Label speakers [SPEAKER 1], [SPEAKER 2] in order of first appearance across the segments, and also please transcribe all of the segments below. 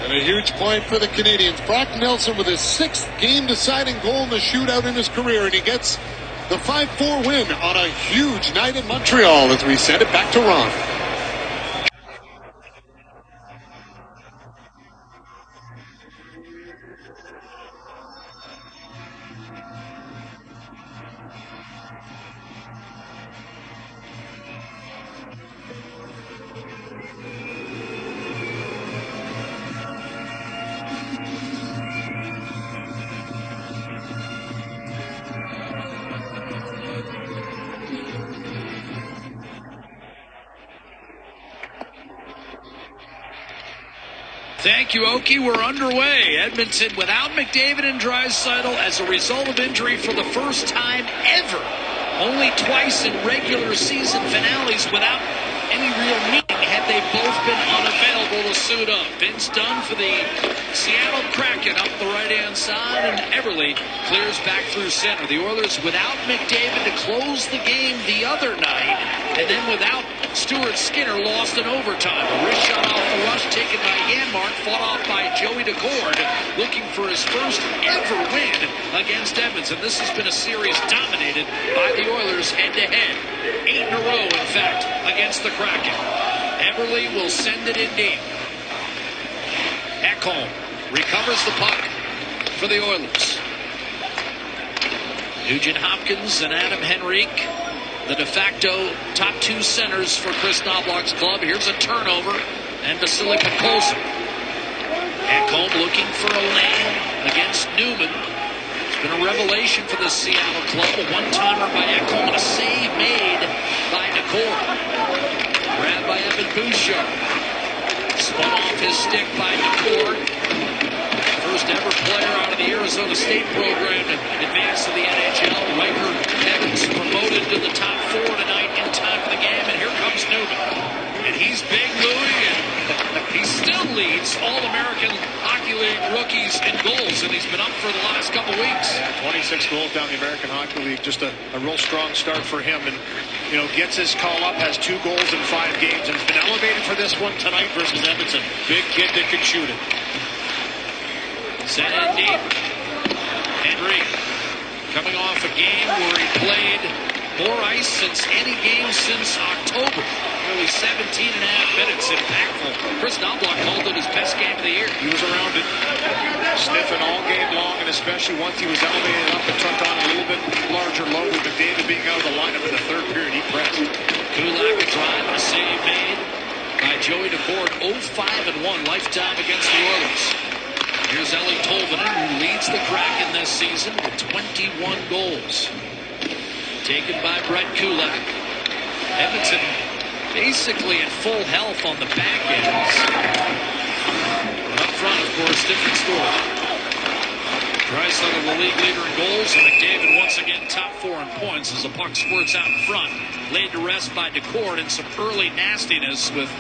[SPEAKER 1] And a huge point for the Canadians. Brock Nelson with his 6th game-deciding goal in the shootout in his career, and he gets the 5-4 win on a huge night in Montreal as we send it back to Ron.
[SPEAKER 2] Thank you, Okie. We're underway. Edmonton without McDavid and Draisaitl as a result of injury for the first time ever. Only twice in regular season finales without any real meaning had they both been unavailable to suit up. Vince Dunn for the Seattle Kraken up the right-hand side, and Everly clears back through center. The Oilers without McDavid to close the game the other night, and then without Stuart Skinner lost in overtime. A wrist shot off the rush taken by Janmark, fought off by Joey Decord, looking for his first ever win against Edmonton. This has been a series dominated by the Oilers head-to-head. 8 in a row, in fact, against the Kraken. Everly will send it in deep. Ekholm recovers the puck for the Oilers. Nugent Hopkins and Adam Henrique, the de facto top 2 centers for Chris Knobloch's club. Here's a turnover, and Vasily Podkolzin. Ekholm looking for a lane against Newman. It's been a revelation for the Seattle club. A one-timer by Ekholm and a save made by Decord. Grabbed by Evan Bouchard. Spun off his stick by Decord. First ever player out of the Arizona State program to advance to the NHL. Riker Evans promoted to the top 4 tonight in time for the game, and here comes Newman. And he's big, Louie, and he still leads All-American Hockey League rookies in goals, and he's been up for the last couple weeks.
[SPEAKER 3] Yeah, 26 goals down the American Hockey League. Just a real strong start for him, and gets his call up, has 2 goals in 5 games, and has been elevated for this one tonight versus Edmonton. Big kid that can shoot it.
[SPEAKER 2] Sent in deep. Henry coming off a game where he played more ice since any game since October. Nearly 17 and a half minutes. Impactful. Chris Knobloch called it his best game of the year.
[SPEAKER 3] He was around it, sniffing all game long, and especially once he was elevated up and took on a little bit larger load with McDavid being out of the lineup in the 3rd period. He pressed.
[SPEAKER 2] Kulak a drive and a save made by Joey Decord. 0-5-1 lifetime against the Oilers. Here's Eli Tolvanen, who leads the Kraken this season with 21 goals. Taken by Brett Kulak. Edmonton basically at full health on the back ends. Up front, of course, different story. Draisaitl, the league leader in goals, and McDavid once again top 4 in points as the puck squirts out in front. Laid to rest by Decord, and some early nastiness with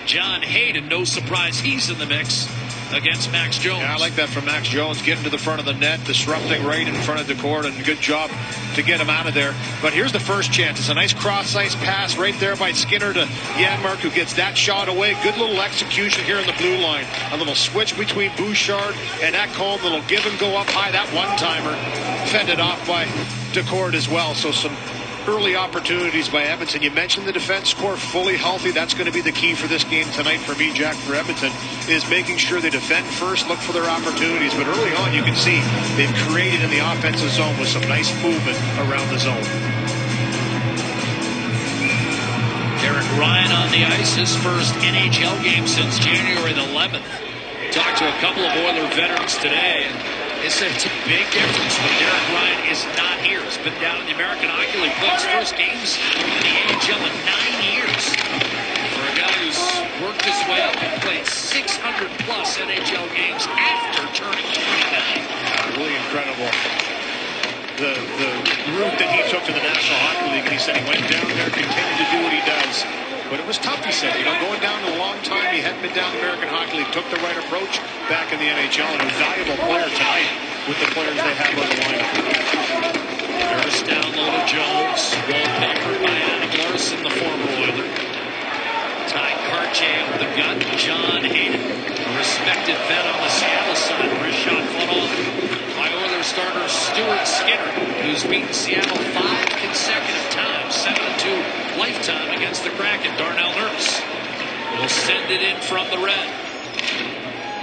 [SPEAKER 2] John Hayden. No surprise he's in the mix against Max Jones.
[SPEAKER 3] Yeah, I like that from Max Jones, getting to the front of the net, disrupting right in front of Decord, and good job to get him out of there. But here's the first chance. It's a nice cross-ice pass right there by Skinner to Janmark, who gets that shot away. Good little execution here in the blue line. A little switch between Bouchard and Ekholm. Little give and go up high. That one-timer fended off by Decord as well. So some early opportunities by Edmonton. You mentioned the defense core fully healthy. That's going to be the key for this game tonight for me, Jack, for Edmonton, is making sure they defend first, look for their opportunities. But early on, you can see they've created in the offensive zone with some nice movement around the zone.
[SPEAKER 2] Derek Ryan on the ice, his first NHL game since January the 11th. Talked to a couple of Oiler veterans today, and they said it's a big difference when Derek Ryan is not here. He's been down in the American Hockey League, played his first games in the NHL in 9 years. For a guy who's worked his way up and played 600-plus NHL games after turning 29.
[SPEAKER 3] Really incredible. The route that he took to the National Hockey League, and he said he went down there, continued to do what he does. But it was tough, he said. Going down to a long time, he hadn't been down the American Hockey League, took the right approach back in the NHL, and a valuable player tonight with the players they have on the lineup.
[SPEAKER 2] First down low to Jones, wallpapered by Adam Larson, the former Oiler. Ty Cartier with the gun, John Hayden, a respected second. Darnell Nurse will send it in from the red.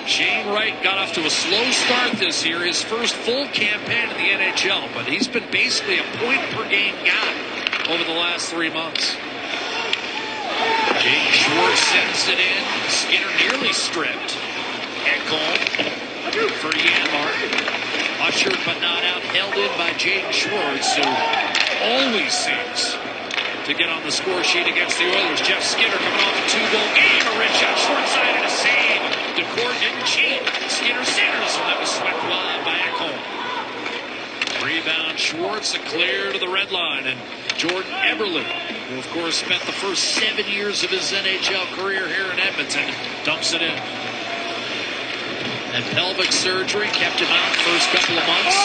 [SPEAKER 2] Shane Wright got off to a slow start this year, his first full campaign in the NHL, but he's been basically a point-per-game guy over the last 3 months. Jake Schwartz sends it in. Skinner nearly stripped. Ekholm for Janmark. Ushered but not out, held in by Jaden Schwartz, who always seems to get on the score sheet against the Oilers. Jeff Skinner coming off a 2-goal game. A red shot, short side, and a save. DeCourt didn't cheat. Skinner centers, and that was swept wide by Ekholm. Rebound Schwartz, a clear to the red line, and Jordan Eberle, who of course spent the first 7 years of his NHL career here in Edmonton, dumps it in. And pelvic surgery kept him out the first couple of months.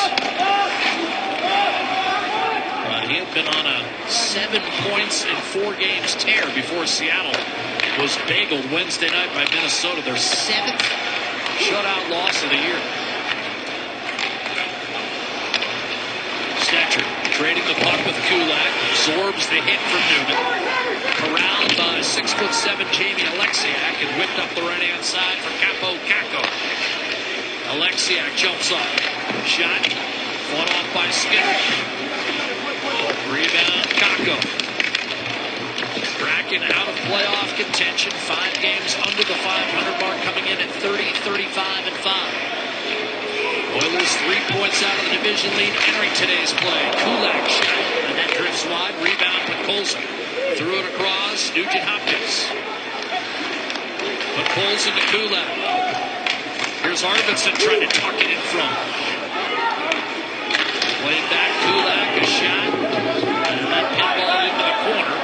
[SPEAKER 2] But he had been on a 7 points in 4 games tear before Seattle was bageled Wednesday night by Minnesota, their 7th shutout loss of the year. Stetcher trading the puck with Kulak, absorbs the hit from Newman. Corralled by 6'7" Jamie Alexiak, and whipped up the right-hand side for Capo Kakko. Alexiak jumps up. Shot. Fought off by Skinner. Rebound Kakko. Kraken out of playoff contention. 5 games under the 500 mark, coming in at 30, 35, and 5. Oilers 3 points out of the division lead entering today's play. Kulak shot. And that drifts wide. Rebound Podkolzin. Threw it across. Nugent Hopkins. Podkolzin to Kulak. Here's Arvidsson trying to tuck it in front. Played back Kulak. A shot. And that pinball into the corner.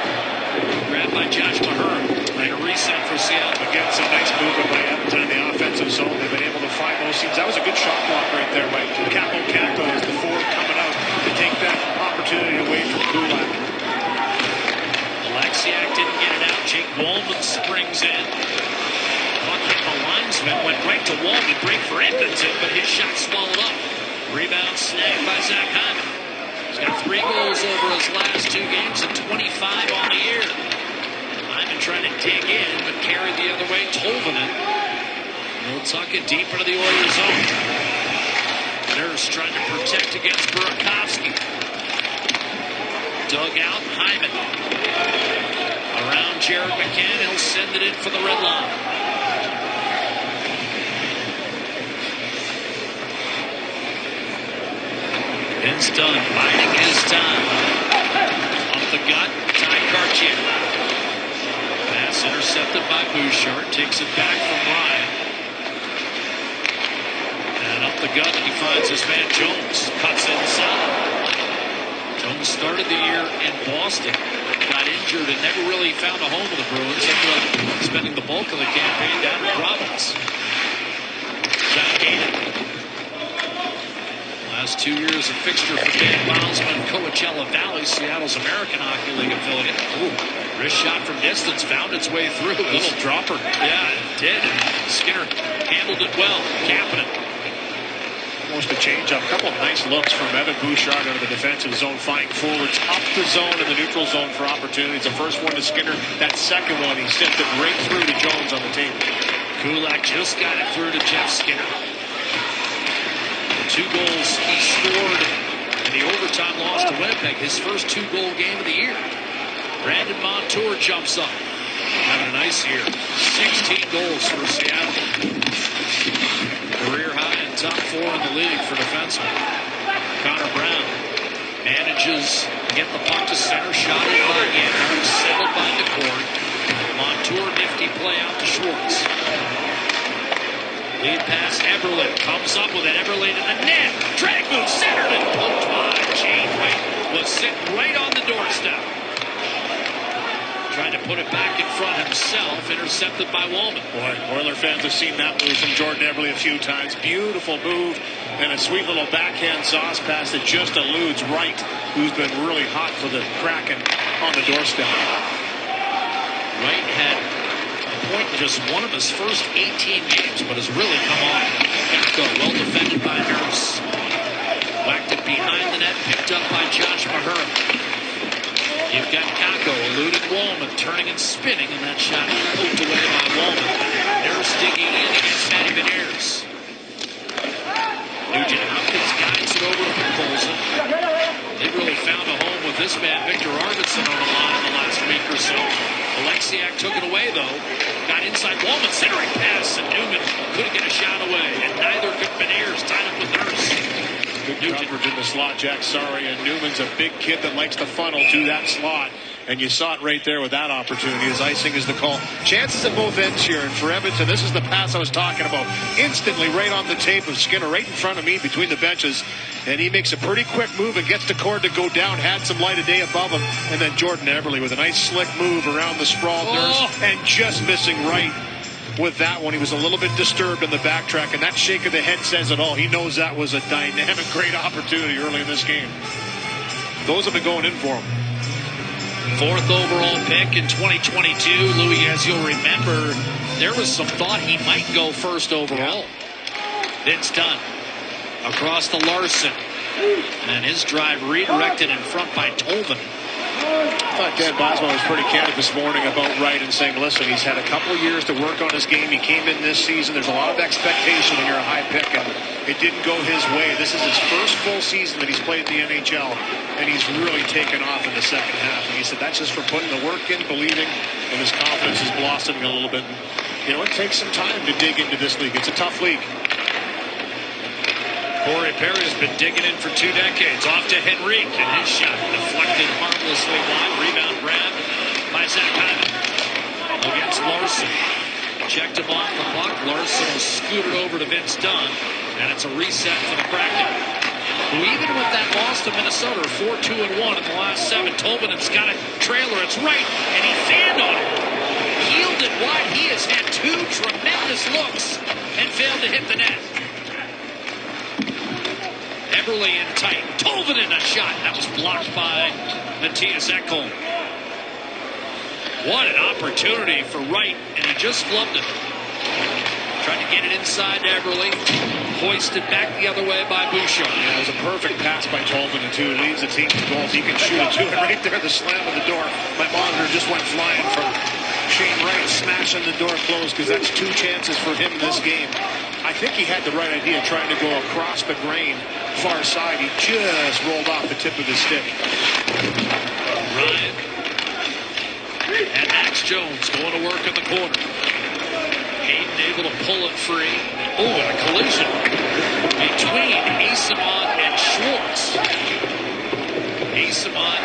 [SPEAKER 2] Grabbed by Josh Mahura. And a reset for Seattle.
[SPEAKER 3] Again, some nice movement by Edmonton in the offensive zone. They've been able to find those seams. That was a good shot block right there by Capo Kakko as the forward coming out to take that opportunity away from Kulak.
[SPEAKER 2] Alexiak didn't get it out. Jake Walman springs in. Puck hit the linesman, went right to Walman. Break for Edmonton, but his shot swallowed up. Rebound snagged by Zach Hyman. He's got 3 goals over his last 2 games and 25 on the year. Hyman trying to dig in, but carried the other way. Tolvanen will tuck it deep into the Oilers zone. Nurse trying to protect against Burakovsky. Dug out, Hyman. Around Jared McCann, he'll send it in for the red line. Ben's done, biding his time. Off the gut, Ty Kartye. Pass intercepted by Bouchard, takes it back from Ryan. And up the gut, he finds his man Jones, cuts inside. Jones started the year in Boston, got injured and never really found a home with the Bruins. Ended up spending the bulk of the campaign down in Providence. John Gayton. Last 2 years a fixture for Dan Bylsma, Coachella Valley, Seattle's American Hockey League affiliate. Ooh, wrist shot from distance, found its way through. Little dropper. Yeah, it did. Skinner handled it well. Kapanen.
[SPEAKER 3] Almost a change-up. A couple of nice looks from Evan Bouchard out of the defensive zone, finding forwards up the zone in the neutral zone for opportunities. The first one to Skinner. That second one, he sent it right through to Jones on the table.
[SPEAKER 2] Kulak just got it through to Jeff Skinner. 2 goals he scored in the overtime loss to Winnipeg, his first 2-goal game of the year. Brandon Montour jumps up, having a nice year. 16 goals for Seattle. Career high and top 4 in the league for defensemen. Connor Brown manages to get the puck to center, shot in by Janmark, settled by DeCourt. Montour nifty play out to Schwartz. Lead pass, Eberle comes up with it. Eberle to the net. Drag move, centered and poked wide. Shane Wright was sitting right on the doorstep. Trying to put it back in front himself. Intercepted by Walman.
[SPEAKER 3] Boy, Oiler fans have seen that move from Jordan Eberle a few times. Beautiful move and a sweet little backhand sauce pass that just eludes Wright, who's been really hot for the Kraken on the doorstep.
[SPEAKER 2] Wright had point in just one of his first 18 games, but has really come on. Kakko, well defended by Nurse. Whacked it behind the net, picked up by Josh Mahura. You've got Kako eluding Wallman, turning and spinning, and that shot poked away by Wallman. Nurse digging in against Matty Beniers. Nugent Hopkins guides it over to Colson. They really found a home with this man, Victor Arvidsson, on the line in the last week or so. Alexiak took it away, though. Got inside Wallman, centering pass, and Newman couldn't get a shot away, and neither could Beniers, tied up with Nurse.
[SPEAKER 3] Good coverage in the slot, Jack. Sorry, and Newman's a big kid that likes to funnel to that slot. And you saw it right there with that opportunity as icing is the call. Chances at both ends here. And for Edmonton, this is the pass I was talking about. Instantly right on the tape of Skinner, right in front of me between the benches. And he makes a pretty quick move and gets the cord to go down. Had some light of day above him. And then Jordan Eberle with a nice slick move around the sprawled Nurse. And just missing right with that one. He was a little bit disturbed in the backtrack. And that shake of the head says it all. He knows that was a dynamic, great opportunity early in this game. Those have been going in for him.
[SPEAKER 2] 4th overall pick in 2022. Louis, as you'll remember, there was some thought he might go 1st overall. Vince Dunn across to Larson. And his drive redirected in front by Tolvin.
[SPEAKER 3] I thought Dan Boswell was pretty candid this morning about Wright and saying, listen, he's had a couple years to work on his game. He came in this season. There's a lot of expectation when you're a high pick, and it didn't go his way. This is his first full season that he's played in the NHL, and he's really taken off in the second half. And he said that's just for putting the work in, believing, and his confidence is blossoming a little bit. And, you know, it takes some time to dig into this league. It's a tough league.
[SPEAKER 2] Corey Perry's been digging in for 2 decades. Off to Henrique, and his shot deflected harmlessly wide. Rebound grab by Zach Hyman against Larson. Checked him off the puck. Larson will scoot it over to Vince Dunn, and it's a reset for the Kraken, who even with that loss to Minnesota, 4-2-1 in the last 7. Tolvanen's got a trailer. It's right, and he fanned on it. Heeled it wide. He has had 2 tremendous looks and failed to hit the net. Eberle in tight. Tolvanen a shot. That was blocked by Matthias Ekholm. What an opportunity for Wright, and he just flubbed it. Tried to get it inside to Eberle. Hoisted back the other way by Bouchard.
[SPEAKER 3] Yeah, it was a perfect pass by Tolvanen, too. It leads the team to goals. He can shoot it, too. And right there, the slam of the door. My monitor just went flying from Shane Wright smashing the door closed, because that's 2 chances for him in this game. I think he had the right idea, trying to go across the grain, far side. He just rolled off the tip of his stick.
[SPEAKER 2] Ryan and Max Jones going to work in the corner. Hayden able to pull it free. Oh, and a collision between Asimov and Schwartz. Asimov,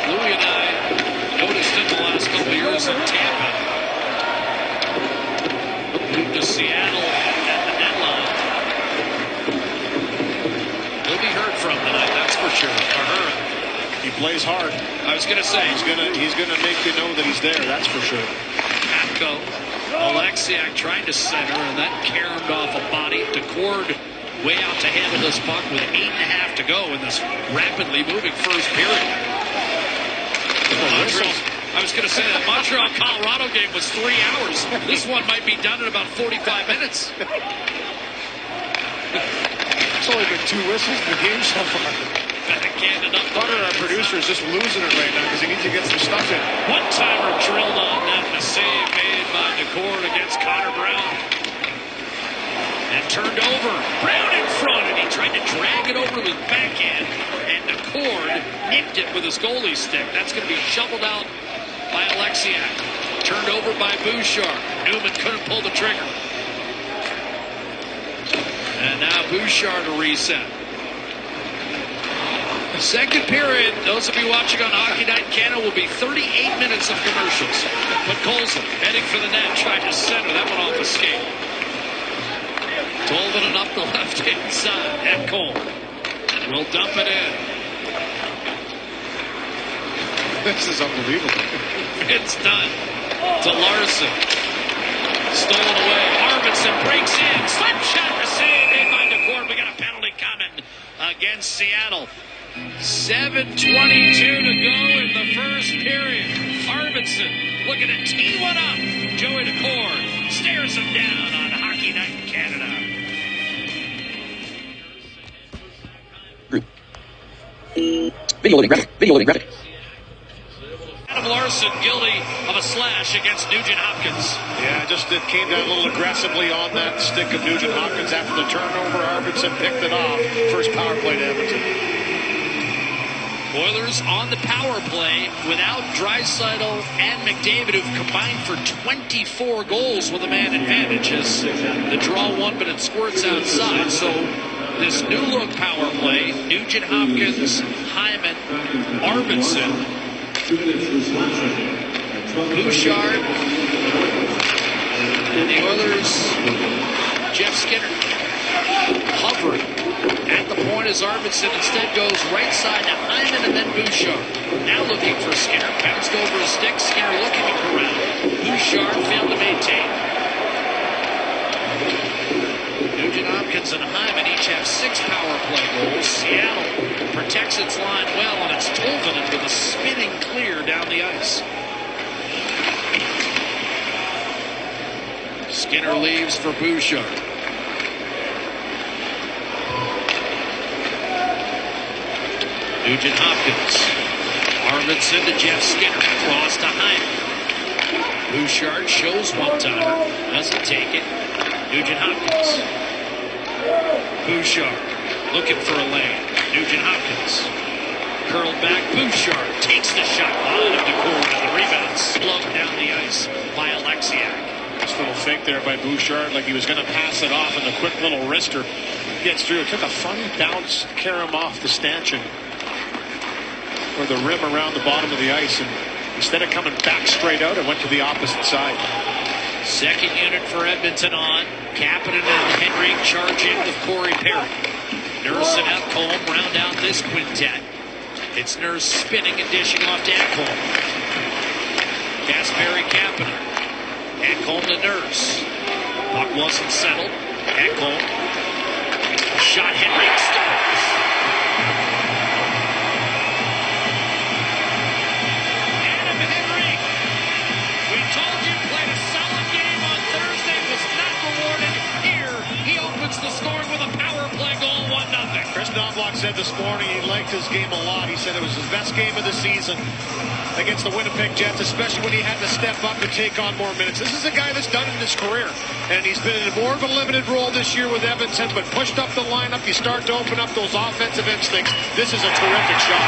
[SPEAKER 2] Louis and I noticed in the last couple of years in Tampa. Moved to Seattle at the deadline. He'll be heard from tonight, that's for sure. Or her.
[SPEAKER 3] He plays hard.
[SPEAKER 2] I was going to say.
[SPEAKER 3] He's gonna make you know that he's there, that's for sure.
[SPEAKER 2] Kapko, Alexiak trying to center, and that caromed off a body. DeCord way out to handle this puck with 8.5 to go in this rapidly moving first period. I was going to say that Montreal-Colorado game was 3 hours. This one might be done in about 45 minutes.
[SPEAKER 3] It's only been 2 whistles in the game so far. Butter, our producer, is just losing it right now because he needs to get some stuff in.
[SPEAKER 2] One-timer drilled on that, and a save made by DeCord against Connor Brown. And turned over. Brown in front, and he tried to drag it over with backhand, and DeCord nipped it with his goalie stick. That's going to be shoveled out by Alexiak. Turned over by Bouchard. Newman couldn't pull the trigger. And now Bouchard to reset. Second period, those of you watching on Hockey Night in Canada, will be 38 minutes of commercials. But Colson heading for the net, tried to center. That went off the skate. Tolvanen up the left-hand side. Ekholm will dump it in.
[SPEAKER 3] This is unbelievable.
[SPEAKER 2] It's done to Larson. Stolen away. Arvidsson breaks in. Slap shot. The save made by DeCord. We got a penalty coming against Seattle. 7:22 to go in the first period. Arvidsson looking to tee one up. Joey DeCord stares him down on Hockey Night in Canada.
[SPEAKER 4] Video loading graphic.
[SPEAKER 2] Anderson guilty of a slash against Nugent Hopkins.
[SPEAKER 3] Yeah, just it came down a little aggressively on that stick of Nugent Hopkins after the turnover. Arvidsson picked it off. First power play to Edmonton.
[SPEAKER 2] Oilers on the power play without Draisaitl and McDavid, who've combined for 24 goals with a man advantage. As the draw won, but it squirts outside. So this new look power play, Nugent Hopkins, Hyman, Arvidsson, Bouchard, and the Oilers, Jeff Skinner, hovering at the point as Arvidsson instead goes right side to Hyman and then Bouchard. Now looking for Skinner. Bounced over his stick. Skinner looking to corral. Bouchard failed to maintain. Nugent Hopkins and Hyman each have 6 power play goals. Seattle protects its line well, and it's Tolvanen with a spinning clear down the ice. Skinner leaves for Bouchard. Nugent Hopkins. Arvidsson to Jeff Skinner. Cross to Hyman. Bouchard shows one-timer. Doesn't take it. Nugent Hopkins. Bouchard looking for a lane. Nugent Hopkins. Curled back. Bouchard takes the shot. Line of Decour, and the rebound slowed down the ice by Alexiak.
[SPEAKER 3] This little fake there by Bouchard, like he was going to pass it off, and the quick little wrister gets through. It took a funny bounce, carry him off the stanchion or the rim around the bottom of the ice, and instead of coming back straight out, it went to the opposite side.
[SPEAKER 2] Second unit for Edmonton on. Kapanen and Henrique charge in with Corey Perry. Nurse and Ekholm round out this quintet. It's Nurse spinning and dishing off to Ekholm. Kasperi Kapanen. Ekholm to Nurse. Puck wasn't settled. Ekholm. Shot. Henrique scores. The scoring with a power play goal, 1-0.
[SPEAKER 3] Chris Knobloch said this morning he liked his game a lot. He said it was his best game of the season against the Winnipeg Jets, especially when he had to step up and take on more minutes. This is a guy that's done it in his career, and he's been in more of a limited role this year with Edmonton, but pushed up the lineup. You start to open up those offensive instincts. This is a terrific shot.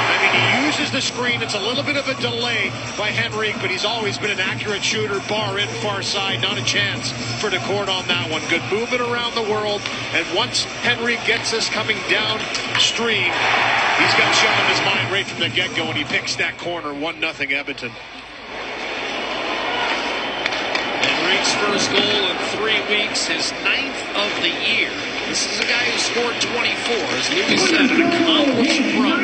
[SPEAKER 3] I mean, he uses the screen. It's a little bit of a delay by Henrique, but he's always been an accurate shooter. Bar in, far side. Not a chance for Decourt on that one. Good movement around the world, and once Henrique gets this coming downstream, he's got shot in his mind right from the get-go, and he picks that corner. 1-0 Edmonton.
[SPEAKER 2] Henrique's first goal in 3 weeks, his 9th of the year. This is a guy who scored 24, as Louis said, an accomplished pro.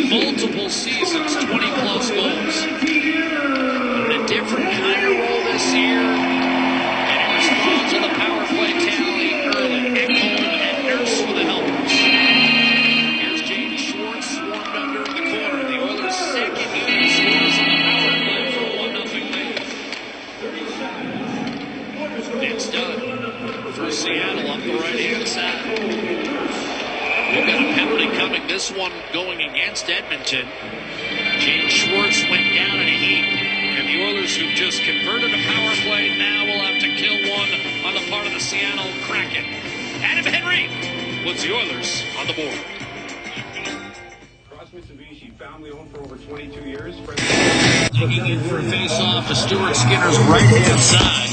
[SPEAKER 2] Multiple seasons, 20-plus goals. In a different kind of role this year, and he responds with a power play tally early. Ekholm and Nurse for the helpers. Here's James Schwartz swarmed under in the corner. The Oilers' second unit scores on the power play for a 1-0 lead. It's done for Seattle up the right-hand side. We've got a penalty coming. This one going against Edmonton. James Schwartz went down in a heap. And the Oilers, who've just converted a power play, now will have to kill one on the part of the Seattle Kraken. Adam Henrique puts the Oilers on the board.
[SPEAKER 4] Mitsubishi, family owned for over 22 years.
[SPEAKER 2] Taking in for a face-off to Stuart Skinner's right-hand side.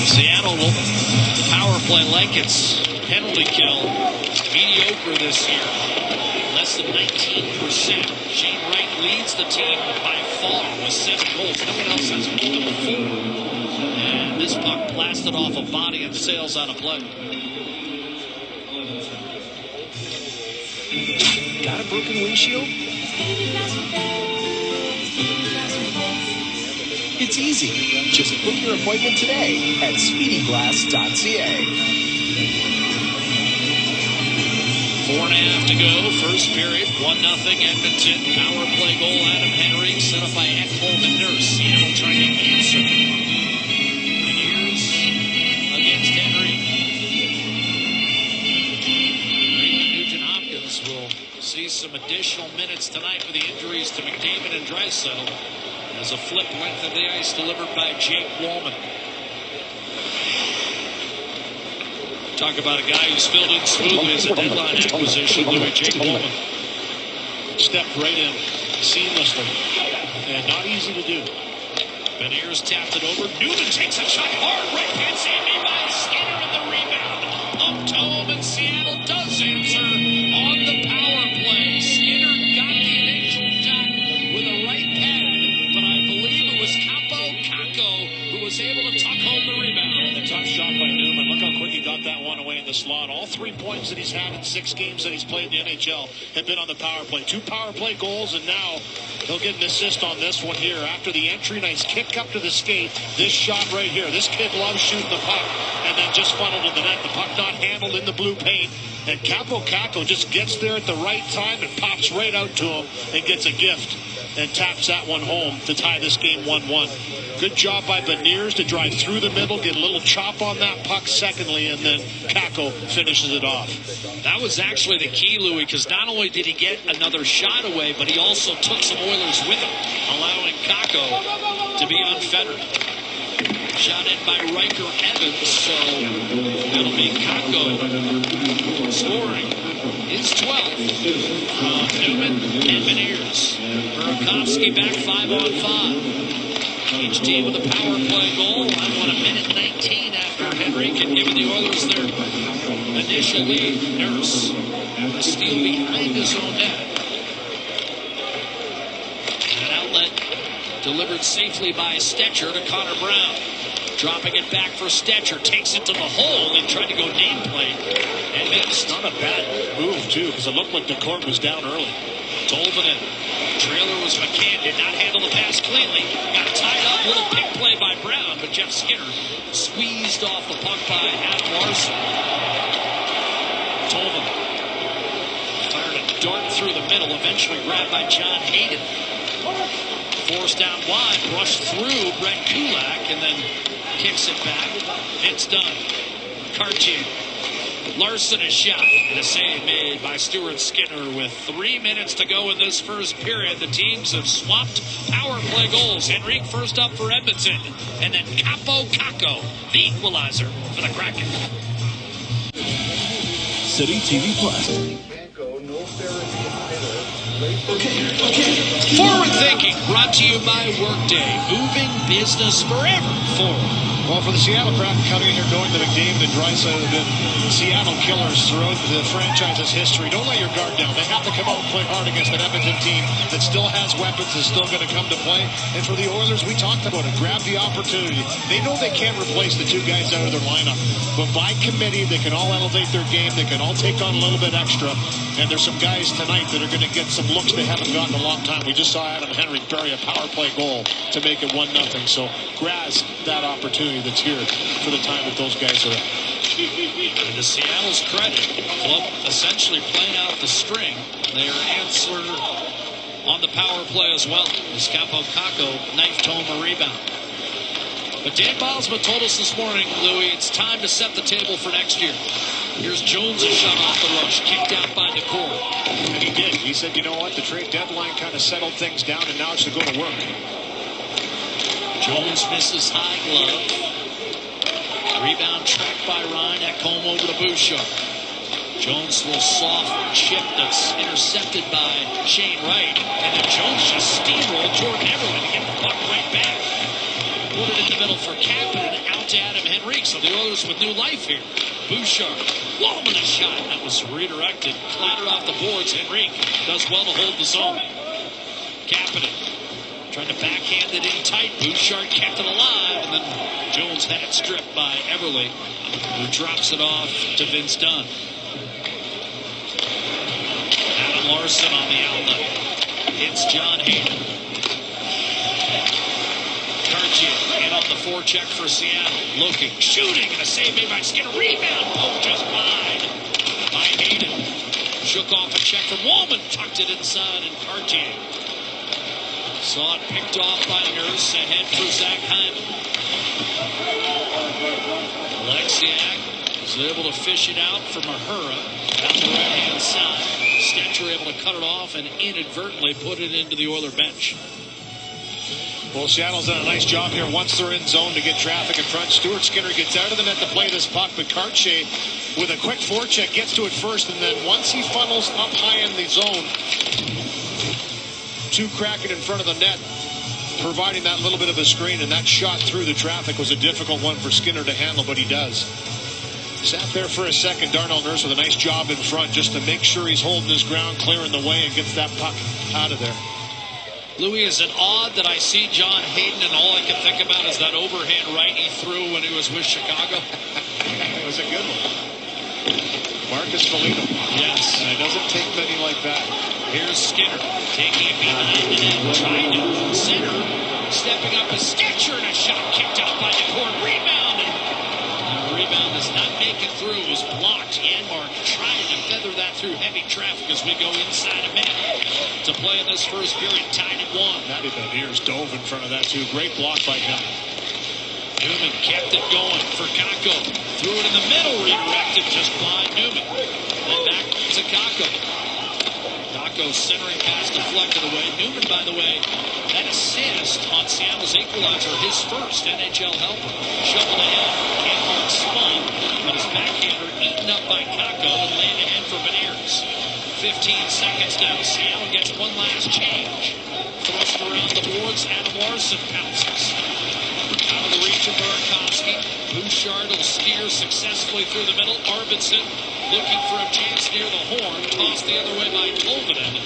[SPEAKER 2] Seattle will power play like its penalty kill. Mediocre this year. Less than 19%. Shane Wright leads the team by far with 7 goals. No one else has more than 4. And this puck blasted off a body and sails out of play.
[SPEAKER 5] Got a broken windshield? It's easy. Just book your appointment today at speedyglass.ca.
[SPEAKER 2] 4.5 to go. First period. 1-0 Edmonton. Power play goal. Adam Henrique set up by Ekholm and Nurse. Seattle trying to answer. And here's against Henrique. Nugent Hopkins will see some additional minutes tonight with the injuries to McDavid and Draisaitl. As a flip length of the ice delivered by Jake Wallman. Talk about a guy who's filled in smoothly as a deadline acquisition, Louis. Jake Wallman
[SPEAKER 3] Stepped right in seamlessly. And not easy to do.
[SPEAKER 2] Beniers tapped it over. Newman takes a shot hard. Right hand save made by Skinner and the rebound. Pumped home, and Seattle does answer on the power play. Skinner got the initial shot with a right pad, but I believe it was Kako who was able to tuck home the rebound.
[SPEAKER 3] And the tough shot by Newman. Look how quick he got that one away in the slot. All 3 points that he's had in 6 games that he's played in the NHL have been on the power play. 2 power play goals, and now he'll get an assist on this one here. After the entry, nice kick up to the skate. This shot right here. This kid loves shooting the puck and then just funneled to the net. The puck not handled in the blue paint. And Kako just gets there at the right time and pops right out to him and gets a gift and taps that one home to tie this game 1-1. Good job by Beniers to drive through the middle, get a little chop on that puck secondly, and then Kako finishes it off.
[SPEAKER 2] That was actually the key, Louis, because not only did he get another shot away, but he also took some Oilers with him, allowing Kako to be unfettered. Shot in by Riker Evans, so it'll be Kako scoring his 12th from Newman and Beniers. Burakovsky back 5-on-5. Each team with a power play goal. I'm on a minute 19 after Henrique had given the Oilers their initial lead. Nurse, a steal behind his own net. An outlet delivered safely by Stetcher to Connor Brown. Dropping it back for Stetcher. Takes it to the hole and tried to go nameplate and missed.
[SPEAKER 3] Not a bad move, too, because it looked like the court was down early.
[SPEAKER 2] Tolvanen. Trailer was McCann. Did not handle the pass cleanly. Got tied up. Little pick play by Brown, but Jeff Skinner squeezed off the puck by Adam Larson. Tolvanen fired a dart through the middle, eventually grabbed by John Hayden. Forced down wide, brushed through Brett Kulak, and then kicks it back. It's done. Cartier. Larson a shot, and a save made by Stuart Skinner with 3 minutes to go in this first period. The teams have swapped power play goals. Henrique first up for Edmonton, and then Kako, the equalizer for the Kraken.
[SPEAKER 5] City TV Plus.
[SPEAKER 2] Forward thinking, brought to you by Workday, moving business forever forward.
[SPEAKER 3] Well, for the Seattle Kraken coming in here, going to McDavid and Draisaitl have been Seattle killers throughout the franchise's history. Don't let your guard down. They have to come out and play hard against an Edmonton team that still has weapons, is still going to come to play. And for the Oilers, we talked about it. Grab the opportunity. They know they can't replace the 2 guys out of their lineup. But by committee, they can all elevate their game. They can all take on a little bit extra. And there's some guys tonight that are going to get some looks they haven't gotten in a long time. We just saw Adam Henrique bury a power play goal to make it 1-0. So grasp that opportunity that's here for the time that those guys are at.
[SPEAKER 2] And to Seattle's credit, club essentially playing out the string. They are answered on the power play as well, as Kako knifed home a rebound. But Dan Bilesma told us this morning, Louis, it's time to set the table for next year. Here's Jones' shot off the rush, kicked out by Decor.
[SPEAKER 3] And he did. He said, you know what, the trade deadline kind of settled things down, and now it's to go to work.
[SPEAKER 2] Jones misses high glove. Rebound tracked by Ryan. Ekholm over to Bouchard. Jones' little soft chip that's intercepted by Shane Wright. And then Jones just steamrolled Jordan Eberle to get the puck right back. Put it in the middle for Kapanen, out to Adam Henrique. So the Oilers with new life here. Bouchard, Wallman a shot. That was redirected. Clatter off the boards. Henrique does well to hold the zone. Kapanen trying to backhand it in tight. Bouchard kept it alive. And then Jones had it stripped by Eberle, who drops it off to Vince Dunn. Adam Larson on the outlet. It's John Hayden. Cartier in on the forecheck for Seattle. Looking, shooting, and a save made by Skinner. Rebound, poke just wide by Hayden. Shook off a check from Wallman, tucked it inside, and Cartier saw it picked off by Nurse. Ahead for Zach Hyman. Alexiak was able to fish it out for Mahura down the right-hand side. Stetcher able to cut it off and inadvertently put it into the Oiler bench.
[SPEAKER 3] Well, Seattle's done a nice job here once they're in zone to get traffic in front. Stuart Skinner gets out of the net to play this puck, but Kartche with a quick forecheck gets to it first, and then once he funnels up high in the zone to Kraken in front of the net, providing that little bit of a screen, and that shot through the traffic was a difficult one for Skinner to handle, but he does. Sat there for a second. Darnell Nurse with a nice job in front just to make sure he's holding his ground, clearing the way, and gets that puck out of there.
[SPEAKER 2] Louis, is it odd that I see John Hayden and all I can think about is that overhand right he threw when he was with Chicago?
[SPEAKER 3] It was a good one. Marcus Foligno.
[SPEAKER 2] Yes.
[SPEAKER 3] And it doesn't take many like that.
[SPEAKER 2] Here's Skinner taking it behind the net, trying to center, stepping up his Sketcher, and a shot kicked out by Decord. Rebound, and the rebound does not make it through. It was blocked. Janmark trying to feather that through heavy traffic as we go inside a minute to play in this first period, tied at 1.
[SPEAKER 3] Matty Beniers dove in front of that too. Great block by him.
[SPEAKER 2] Newman kept it going for Kakko. Threw it in the middle, redirected just by Newman. Then back to Kakko. Kakko centering pass deflected away. Newman, by the way, that assist on Seattle's equalizer, his first NHL helper. Shoveled ahead. Janmark spun, but his backhander eaten up by Kakko and landed in for Beniers. 15 seconds down. Seattle gets one last change. Thrust around the boards. Adam Larson pounces. Out of the reach of Burakovsky. Bouchard will steer successfully through the middle. Arvidsson looking for a chance near the horn. Tossed the other way by Tolvanen.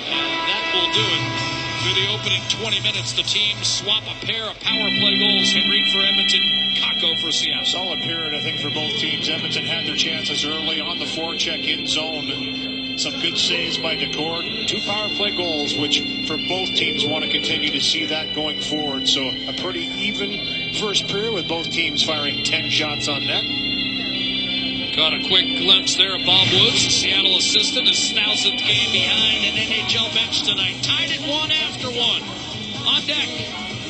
[SPEAKER 2] And that will do it. Through the opening 20 minutes, the teams swap a pair of power play goals. Henrique for Edmonton, Kakko for Seattle.
[SPEAKER 3] Solid period, I think, for both teams. Edmonton had their chances early on the forecheck in zone. Some good saves by Decord. 2 power play goals, which for both teams want to continue to see that going forward. So a pretty even first period with both teams firing 10 shots on net.
[SPEAKER 2] Got a quick glimpse there of Bob Woods, the Seattle assistant, his 1000th game behind an NHL bench tonight. Tied at 1 after 1. On deck,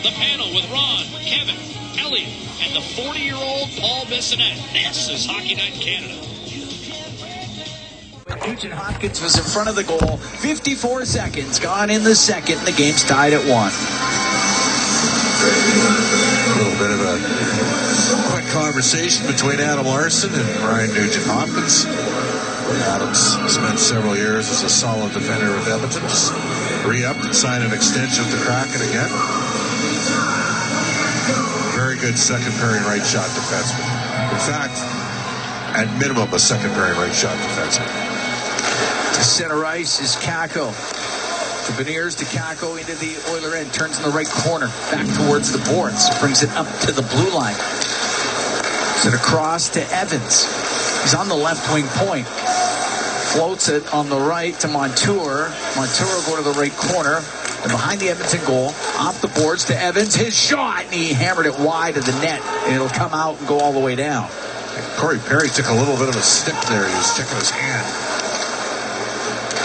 [SPEAKER 2] the panel with Ron, Kevin, Elliot, and the 40-year-old Paul Bissonnette. This is Hockey Night in Canada.
[SPEAKER 6] Nugent Hopkins was in front of the goal. 54 seconds gone in the second. The game's tied at 1.
[SPEAKER 7] A little bit of a quick conversation between Adam Larson and Ryan Nugent Hopkins. Adams spent several years as a solid defender with Edmonton. Just re-upped and signed an extension with the Kraken again. Very good second pairing right shot defenseman. In fact, at minimum, a second pairing right shot defenseman.
[SPEAKER 6] To center ice is Kakko. To Beniers, to Kakko into the Oiler end. Turns in the right corner. Back towards the boards. Brings it up to the blue line. Sent across to Evans. He's on the left wing point. Floats it on the right to Montour. Montour will go to the right corner. And behind the Edmonton goal, off the boards to Evans. His shot, and he hammered it wide of the net. And it'll come out and go all the way down.
[SPEAKER 7] Corey Perry took a little bit of a stick there. He was checking his hand.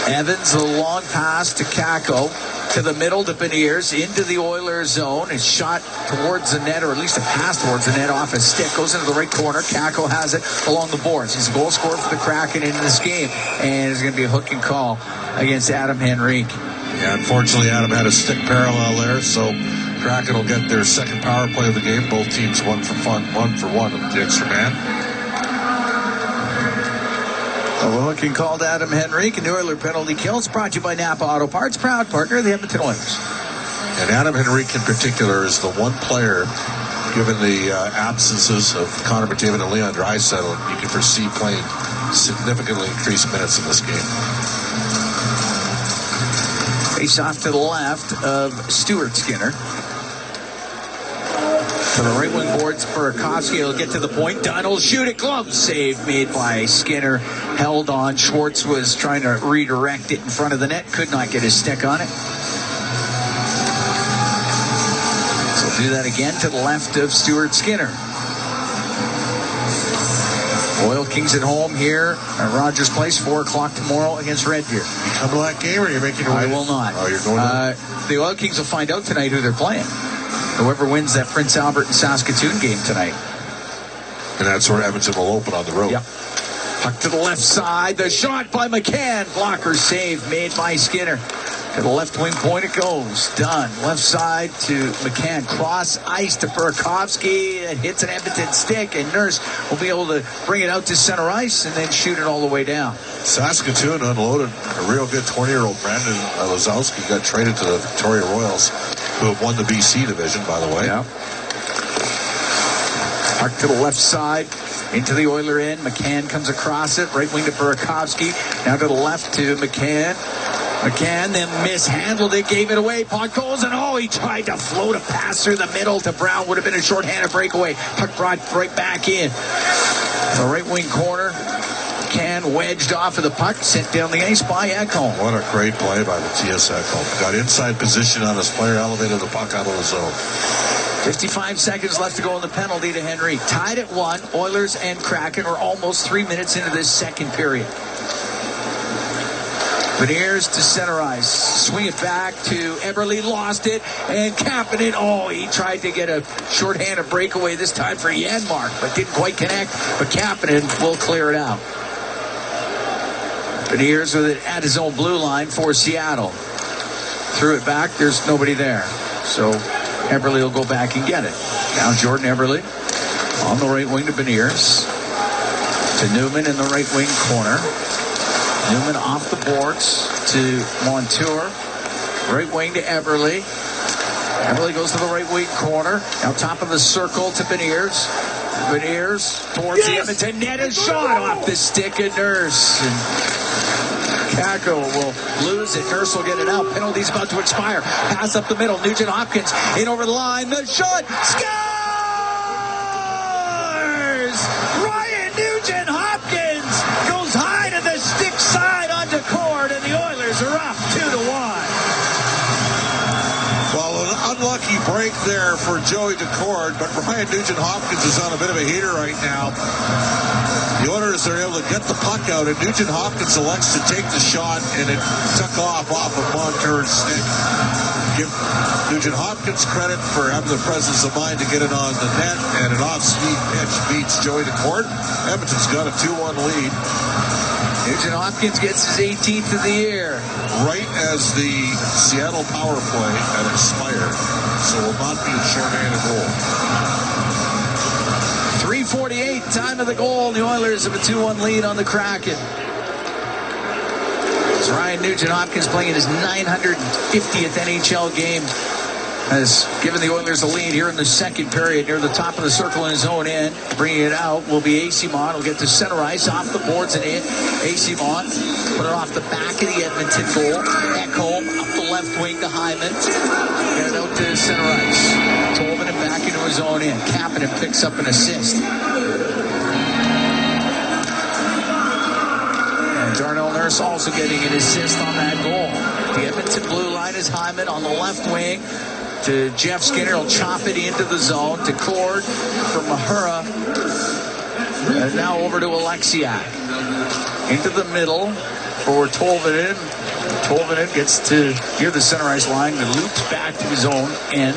[SPEAKER 6] Evans, a long pass to Kakko. To the middle to Beniers. Into the Oilers zone. His shot towards the net, or at least a pass towards the net off his stick. Goes into the right corner. Kakko has it along the boards. He's a goal scorer for the Kraken in this game. And it's going to be a hook and call against Adam Henrique.
[SPEAKER 7] Yeah, unfortunately, Adam had a stick parallel there, so Kraken will get their second power play of the game. Both teams 1 for 1 with the extra man.
[SPEAKER 6] A hooking call to Adam Henrique, and the Oiler penalty kill. It's brought to you by Napa Auto Parts, proud partner of the Edmonton Oilers.
[SPEAKER 7] And Adam Henrique in particular is the one player, given the absences of Connor McDavid and Leon Draisaitl, you can foresee playing significantly increased minutes in this game.
[SPEAKER 6] Face off to the left of Stuart Skinner. To the right wing boards, Burakovsky will get to the point. Dunn will shoot it. Glove save made by Skinner. Held on. Schwartz was trying to redirect it in front of the net. Could not get his stick on it. So do that again to the left of Stuart Skinner. Oil Kings at home here at Rogers Place, 4 o'clock tomorrow against Red Deer.
[SPEAKER 7] You come to that game, or are you making a
[SPEAKER 6] I will not.
[SPEAKER 7] Oh, you're going to?
[SPEAKER 6] The Oil Kings will find out tonight who they're playing. Whoever wins that Prince Albert and Saskatoon game tonight.
[SPEAKER 7] And that's where Edmonton will open on the road.
[SPEAKER 6] Yep. Puck to the left side. The shot by McCann. Blocker save made by Skinner. To the left wing point it goes. Dunn, left side to McCann. Cross ice to Burakovsky. It hits an Edmonton stick, and Nurse will be able to bring it out to center ice and then shoot it all the way down.
[SPEAKER 7] Saskatoon unloaded a real good 20-year-old Brandon Lazowski. Got traded to the Victoria Royals, who have won the BC division, by the way.
[SPEAKER 6] Yeah. Puck to the left side. Into the Oiler end. McCann comes across it. Right wing to Burakovsky. Now to the left to McCann. McCann then mishandled it, gave it away. Podkolzin, he tried to float a pass through the middle to Brown. Would have been a shorthanded breakaway. Puck brought right back in. The right wing corner. McCann wedged off of the puck, sent down the ice by Ekholm.
[SPEAKER 7] What a great play by Matthias Ekholm. Got inside position on his player, elevated the puck out of the zone.
[SPEAKER 6] 55 seconds left to go in the penalty to Henry. Tied at 1. Oilers and Kraken are almost 3 minutes into this second period. Beniers to center ice. Swing it back to Eberle. Lost it. And Kapanen. He tried to get a shorthanded breakaway this time for Janmark, but didn't quite connect. But Kapanen will clear it out. Beniers with it at his own blue line for Seattle. Threw it back. There's nobody there. So Eberle will go back and get it. Now Jordan Eberle on the right wing to Beniers. To Newman in the right wing corner. Newman off the boards to Montour. Right wing to Eberle. Eberle goes to the right wing corner. Now top of the circle to Beniers. Beniers towards the Edmonton net. A shot off the stick of Nurse. And Kako will lose it. Nurse will get it out. Penalty's about to expire. Pass up the middle. Nugent Hopkins in over the line. The shot. Scores! Ryan Nugent Hopkins goes high to the stick side on Decord, and the Oilers are up 2-1.
[SPEAKER 7] Well, an unlucky break there for Joey Decord, but Ryan Nugent Hopkins is on a bit of a heater right now. The Oilers are able to get the puck out, and Nugent Hopkins elects to take the shot, and it took off of Montour's stick. Give Nugent Hopkins credit for having the presence of mind to get it on the net, and an off-speed pitch beats Joey Decord. Edmonton's got a 2-1 lead.
[SPEAKER 6] Nugent Hopkins gets his 18th of the year.
[SPEAKER 7] Right as the Seattle power play had expired, so will not be a shorthanded goal.
[SPEAKER 6] 3:48, time of the goal. The Oilers have a 2-1 lead on the Kraken. It's Ryan Nugent Hopkins playing his 950th NHL game. Has given the Oilers a lead here in the second period near the top of the circle in his own end. Bringing it out will be Asimon. He'll get to center ice, off the boards and in. Asimon put it off the back of the Edmonton goal. Ekholm up the left wing to Hyman. Get it out to center ice. Tolman and back into his own end. Kapanen picks up an assist. And Darnell Nurse also getting an assist on that goal. The Edmonton blue line is Hyman on the left wing. To Jeff Skinner, he'll chop it into the zone. To Cord from Mahura. And now over to Alexiak. Into the middle for Tolvanen. Tolvanen gets to near the center ice line and loops back to his own end.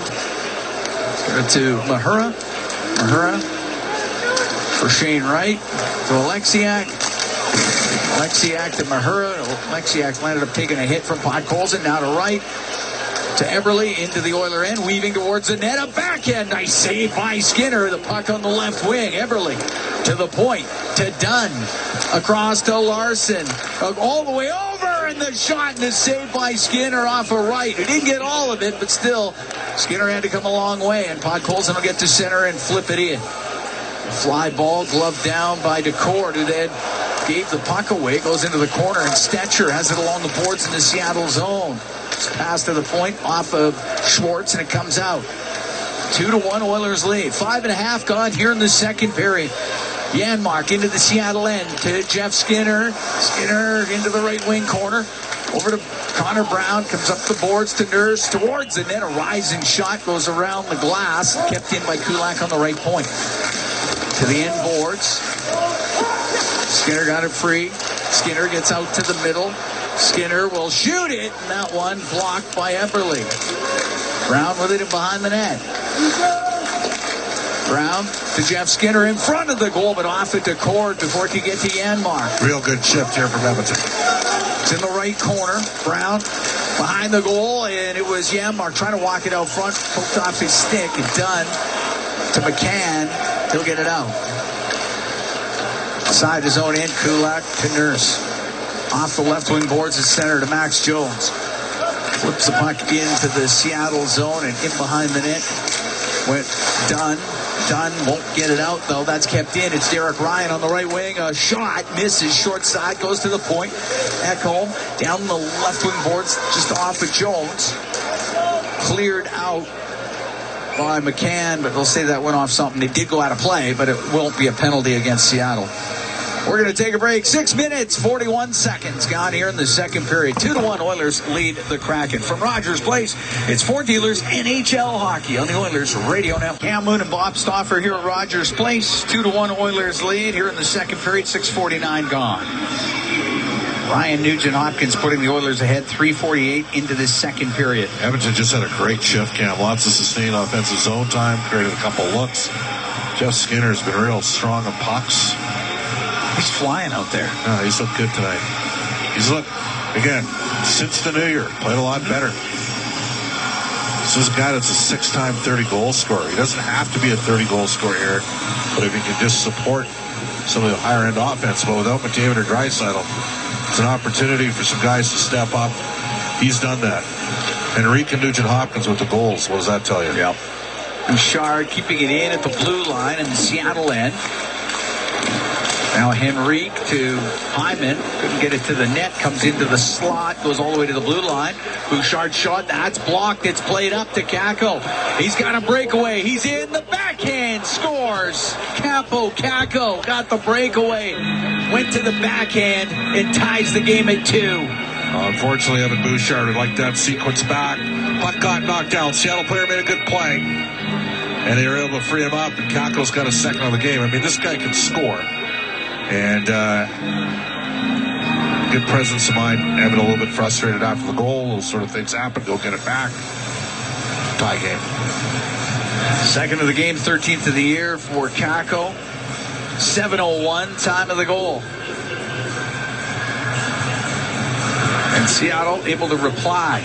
[SPEAKER 6] To Mahura. Mahura for Shane Wright. To Alexiak. Alexiak to Mahura. Alexiak landed up taking a hit from Podkolzin. Now to Wright. To Eberle into the Oiler end, weaving towards the net, a backhand, nice save by Skinner, the puck on the left wing. Eberle to the point, to Dunn, across to Larson, all the way over, and the shot and the save by Skinner off of Wright. He didn't get all of it, but still, Skinner had to come a long way, and Podkolzin will get to center and flip it in. Fly ball, gloved down by Decord, who then gave the puck away, goes into the corner, and Stetcher has it along the boards in the Seattle zone. Pass to the point off of Schwartz, and it comes out. 2-1 Oilers lead. 5.5 gone here in the second period. Janmark into the Seattle end to Jeff Skinner. Skinner into the right wing corner. Over to Connor Brown. Comes up the boards to Nurse. Towards the net. A rising shot goes around the glass. Kept in by Kulak on the right point. To the end boards. Skinner got it free. Skinner gets out to the middle. Skinner will shoot it, and that one blocked by Eberle. Brown with it behind the net. Brown to Jeff Skinner in front of the goal, but off it to Cord before it can get to Janmark.
[SPEAKER 7] Real good shift here from Edmonton.
[SPEAKER 6] It's in the right corner. Brown behind the goal, and it was Janmark trying to walk it out front, poked off his stick, and done to McCann. He'll get it out. Side his own end, Kulak to Nurse. Off the left wing boards at center to Max Jones. Flips the puck into the Seattle zone and in behind the net went Dunn. Dunn won't get it out, though. That's kept in. It's Derek Ryan on the right wing. A shot misses. Short side goes to the point. Ekholm down the left wing boards just off of Jones. Cleared out by McCann, but they'll say that went off something. It did go out of play, but it won't be a penalty against Seattle. We're going to take a break. 6 minutes, 41 seconds gone here in the second period. 2-1 Oilers lead the Kraken. From Rogers Place, it's Fort Dealers NHL Hockey on the Oilers Radio Network. Cam Moon and Bob Stauffer here at Rogers Place. 2-1 Oilers lead here in the second period. 6:49 gone. Ryan Nugent-Hopkins putting the Oilers ahead 3:48 into this second period.
[SPEAKER 7] Edmonton just had a great shift, Cam. Lots of sustained offensive zone time, created a couple looks. Jeff Skinner's been real strong on pucks.
[SPEAKER 6] He's flying out there.
[SPEAKER 7] No, he's looked good tonight. He's looked, again, since the new year, played a lot better. This is a guy that's a 6-time 30-goal scorer. He doesn't have to be a 30-goal scorer here, but if he can just support some of the higher-end offense, but without McDavid or Draisaitl, it's an opportunity for some guys to step up. He's done that. Henrique and Nugent-Hopkins with the goals. What does that tell you?
[SPEAKER 6] Yep. Bouchard keeping it in at the blue line in the Seattle end. Now Henrique to Hyman. Couldn't get it to the net. Comes into the slot. Goes all the way to the blue line. Bouchard shot. That's blocked. It's played up to Kakko. He's got a breakaway. He's in the backhand. Scores. Kakko got the breakaway. Went to the backhand and ties the game at 2.
[SPEAKER 7] Unfortunately, Evan Bouchard would like that sequence back. Puck got knocked down. Seattle player made a good play. And they were able to free him up. And Kakko's got a second on the game. I mean, this guy can score. And good presence of mind. Evan a little bit frustrated after the goal. Those sort of things happen. Go get it back. Tie game.
[SPEAKER 6] Second of the game, 13th of the year for Kakko. 7:01, time of the goal. And Seattle able to reply.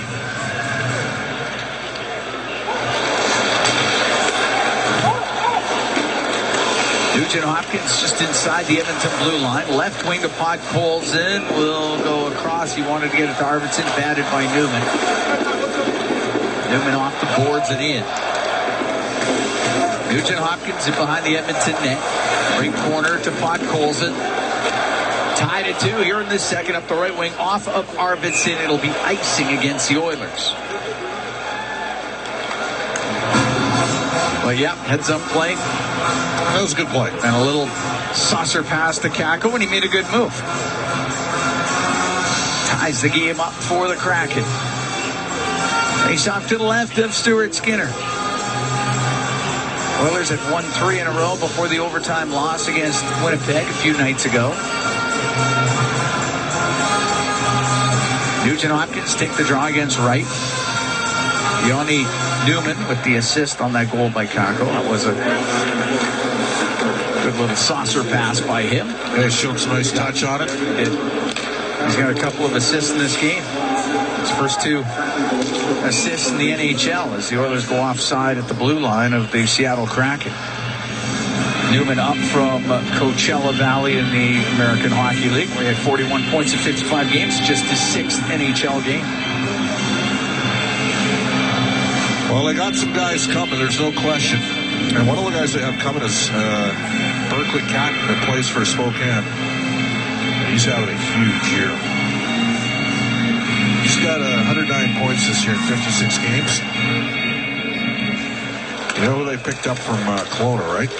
[SPEAKER 6] Nugent-Hopkins just inside the Edmonton blue line. Left wing to Podkolzin. Will go across. He wanted to get it to Arvidsson. Batted by Newman. Newman off the boards and in. Nugent-Hopkins in behind the Edmonton net. Ring corner to Podkolzin. Tied at 2 here in this second. Up the right wing off of Arvidsson. It'll be icing against the Oilers. Well, yeah, heads up play.
[SPEAKER 7] That was a good play.
[SPEAKER 6] And a little saucer pass to Kakko, and he made a good move. Ties the game up for the Kraken. Face off to the left of Stuart Skinner. Oilers had won 3 in a row before the overtime loss against Winnipeg a few nights ago. Nugent-Hopkins take the draw against Wright. Yoni Newman with the assist on that goal by Kakko. That was a good little saucer pass by him.
[SPEAKER 7] He showed some nice touch on it.
[SPEAKER 6] He's got a couple of assists in this game. His first 2 assists in the NHL as the Oilers go offside at the blue line of the Seattle Kraken. Newman up from Coachella Valley in the American Hockey League, where he had 41 points in 55 games, just his 6th NHL game.
[SPEAKER 7] Well, they got some guys coming, there's no question. And one of the guys they have coming is Berkeley Catton that plays for Spokane. He's having a huge year. He's got 109 points this year in 56 games. You know who they picked up from Kelowna, right?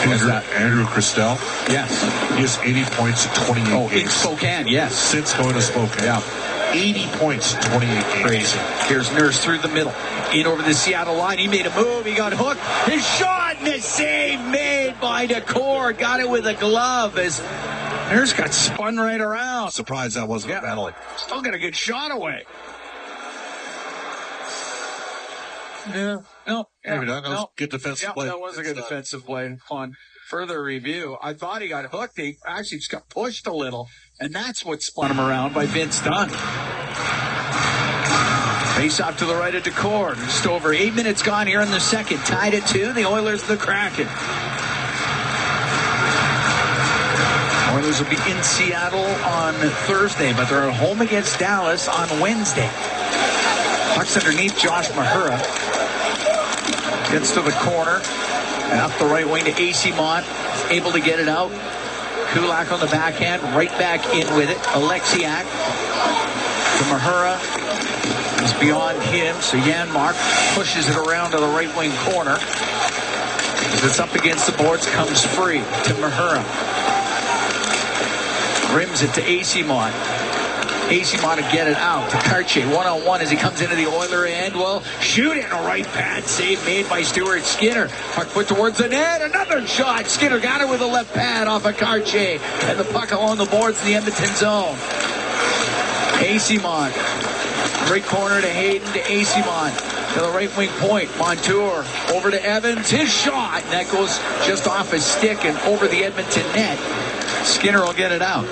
[SPEAKER 7] Andrew Christel.
[SPEAKER 6] Yes.
[SPEAKER 7] He has 80 points in 28 games.
[SPEAKER 6] In Spokane, yes.
[SPEAKER 7] Since going to Spokane.
[SPEAKER 6] Yeah.
[SPEAKER 7] 80 points in 28 games.
[SPEAKER 6] Crazy. Here's Nurse through the middle. In over the Seattle line. He made a move. He got hooked. His shot and a save made by Decord. Got it with a glove as Nurse got spun right around.
[SPEAKER 7] Surprised that wasn't a penalty.
[SPEAKER 6] Still got a good shot away.
[SPEAKER 7] Yeah.
[SPEAKER 6] No.
[SPEAKER 7] Maybe not. That was good defensive play.
[SPEAKER 6] That was a good defensive play. Fun. Further review, I thought he got hooked. He actually just got pushed a little, and that's what spun him around by Vince Dunn. Face off to the right of Decord. Just over 8 minutes gone here in the second. Tied at 2. The Oilers, the Kraken. Oilers will be in Seattle on Thursday, but they're at home against Dallas on Wednesday. Puck's underneath Josh Mahura. Gets to the corner. And up the right wing to AC Mont. Able to get it out. Kulak on the backhand. Right back in with it. Alexiak to Mahura. Is beyond him. So Janmark pushes it around to the right wing corner. As it's up against the boards, comes free to Mahura. Rims it to AC Mont. AC Mont to get it out to Karche. 1-on-1 as he comes into the Oiler end. Well, shooting a right pad save made by Stuart Skinner. Puck put towards the net. Another shot. Skinner got it with a left pad off of Karche. And the puck along the boards in the Edmonton zone. AC Mont. Right corner to Hayden to AC Mont. To the right wing point. Montour over to Evans. His shot. And that goes just off his stick and over the Edmonton net. Skinner will get it out.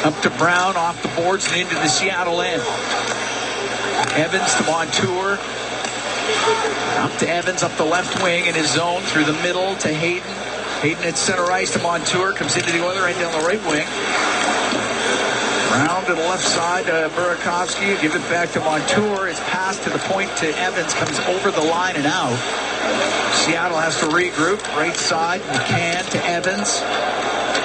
[SPEAKER 6] Up to Brown, off the boards and into the Seattle end. Evans to Montour. Up to Evans, up the left wing in his zone, through the middle to Hayden. Hayden at center ice to Montour, comes into the Oiler end down the right wing. Brown to the left side to Burakovsky, give it back to Montour. It's passed to the point to Evans, comes over the line and out. Seattle has to regroup. Right side, McCann to Evans.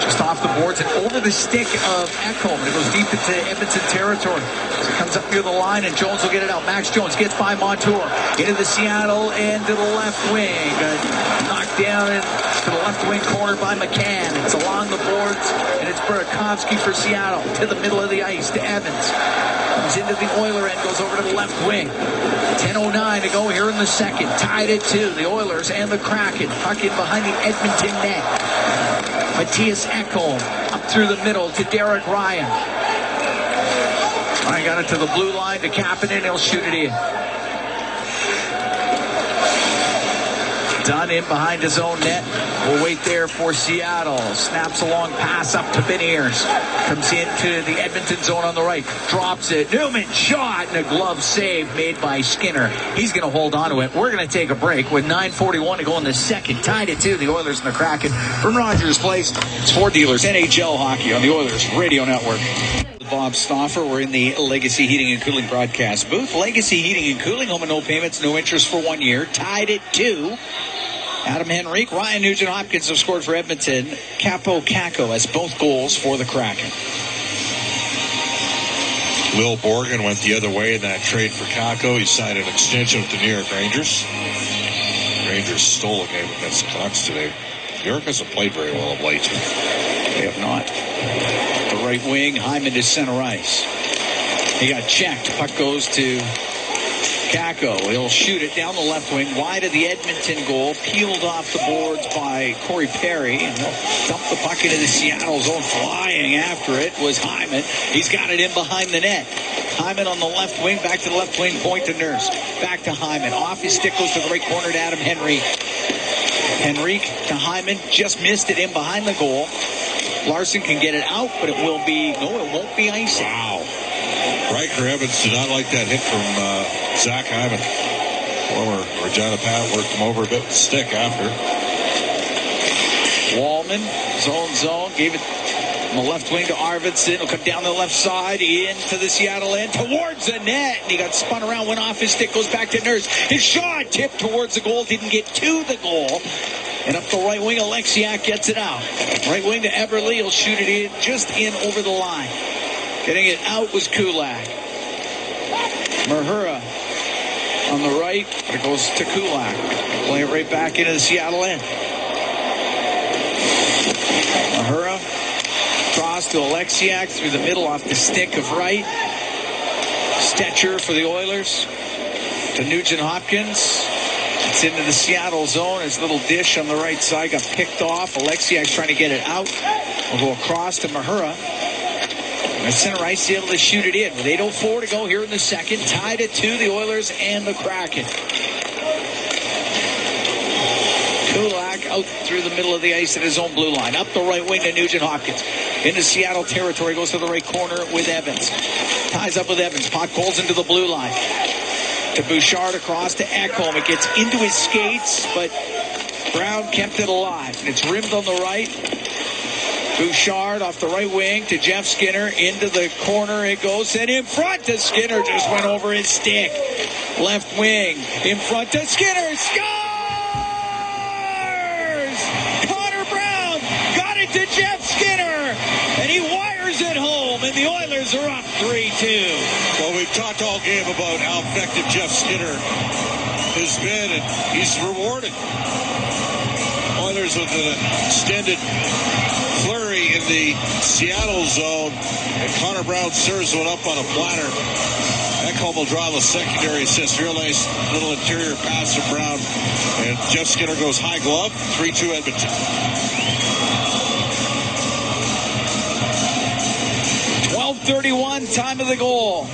[SPEAKER 6] Just off the boards and over the stick of Ekholm. It goes deep into Edmonton territory. So it comes up near the line and Jones will get it out. Max Jones gets by Montour. Into the Seattle and to the left wing. Knocked down to the left wing corner by McCann. It's along the boards and it's Burakovsky for Seattle. To the middle of the ice to Evans. Comes into the Oiler end, goes over to the left wing. 10:09 to go here in the second. Tied at 2. The Oilers and the Kraken. Puck in behind the Edmonton net. Matthias Ekholm up through the middle to Derek Ryan. Ryan got it to the blue line to Kapanen. He'll shoot it in. Dunn in behind his own net. We'll wait there for Seattle. Snaps a long pass up to Beniers. Comes into the Edmonton zone on the right. Drops it. Newman shot and a glove save made by Skinner. He's going to hold on to it. We're going to take a break with 9:41 to go in the second. Tied at 2. The Oilers and the Kraken from Rogers Place. It's Ford Dealers NHL Hockey on the Oilers Radio Network. Bob Stauffer. We're in the Legacy Heating and Cooling broadcast booth. Legacy Heating and Cooling, home and no payments, no interest for 1 year. Tied at 2. Adam Henrique, Ryan Nugent-Hopkins have scored for Edmonton. Capo Caco has both goals for the Kraken.
[SPEAKER 7] Will Borgen went the other way in that trade for Caco. He signed an extension with the New York Rangers. Rangers stole a game against the Canucks today. New York hasn't played very well of late.
[SPEAKER 6] They have not. The right wing, Hyman to center ice. He got checked. Puck goes to Caco. He'll shoot it down the left wing, wide of the Edmonton goal, peeled off the boards by Corey Perry, and he'll dump the puck into the Seattle zone. Flying after it was Hyman. He's got it in behind the net. Hyman on the left wing, back to the left wing, point to Nurse. Back to Hyman. Off his stick, goes to the right corner to Adam Henrique. Henrique to Hyman, just missed it in behind the goal. Larson can get it out, but it won't be icing.
[SPEAKER 7] Wow. Riker Evans did not like that hit from Zach Hyman. Former Regina Pat worked him over a bit with the stick after.
[SPEAKER 6] Wallman, zone, gave it on the left wing to Arvidsson. He'll come down the left side, into the Seattle end, towards the net. And he got spun around, went off his stick, goes back to Nurse. His shot tipped towards the goal, didn't get to the goal. And up the right wing, Alexiak gets it out. Right wing to Everly, he'll shoot it in, just in over the line. Getting it out was Kulak. Mahura on the right, but it goes to Kulak. Play it right back into the Seattle end. Mahura cross to Alexiak through the middle off the stick of right. Stetcher for the Oilers to Nugent-Hopkins. It's into the Seattle zone. His little dish on the right side got picked off. Alexiak's trying to get it out. We'll go across to Mahura. And center ice able to shoot it in with 8:04 to go here in the second. Tied at 2, the Oilers and the Kraken. Kulak out through the middle of the ice at his own blue line. Up the right wing to Nugent Hopkins. Into Seattle territory, goes to the right corner with Evans. Ties up with Evans. Puck pulls into the blue line. To Bouchard, across to Ekholm. It gets into his skates, but Brown kept it alive. And it's rimmed on the right. Bouchard off the right wing to Jeff Skinner. Into the corner it goes. And in front to Skinner. Just went over his stick. Left wing. In front to Skinner. Scores! Connor Brown got it to Jeff Skinner. And he wires it home. And the Oilers are up 3-2.
[SPEAKER 7] Well, we've talked all game about how effective Jeff Skinner has been, and he's rewarded. Oilers with an extended flurry in the Seattle zone, and Connor Brown serves one up on a platter. Ekholm will draw the secondary assist. Real nice little interior pass from Brown, and Jeff Skinner goes high glove. 3-2 Edmonton.
[SPEAKER 6] 12:31, time of the goal.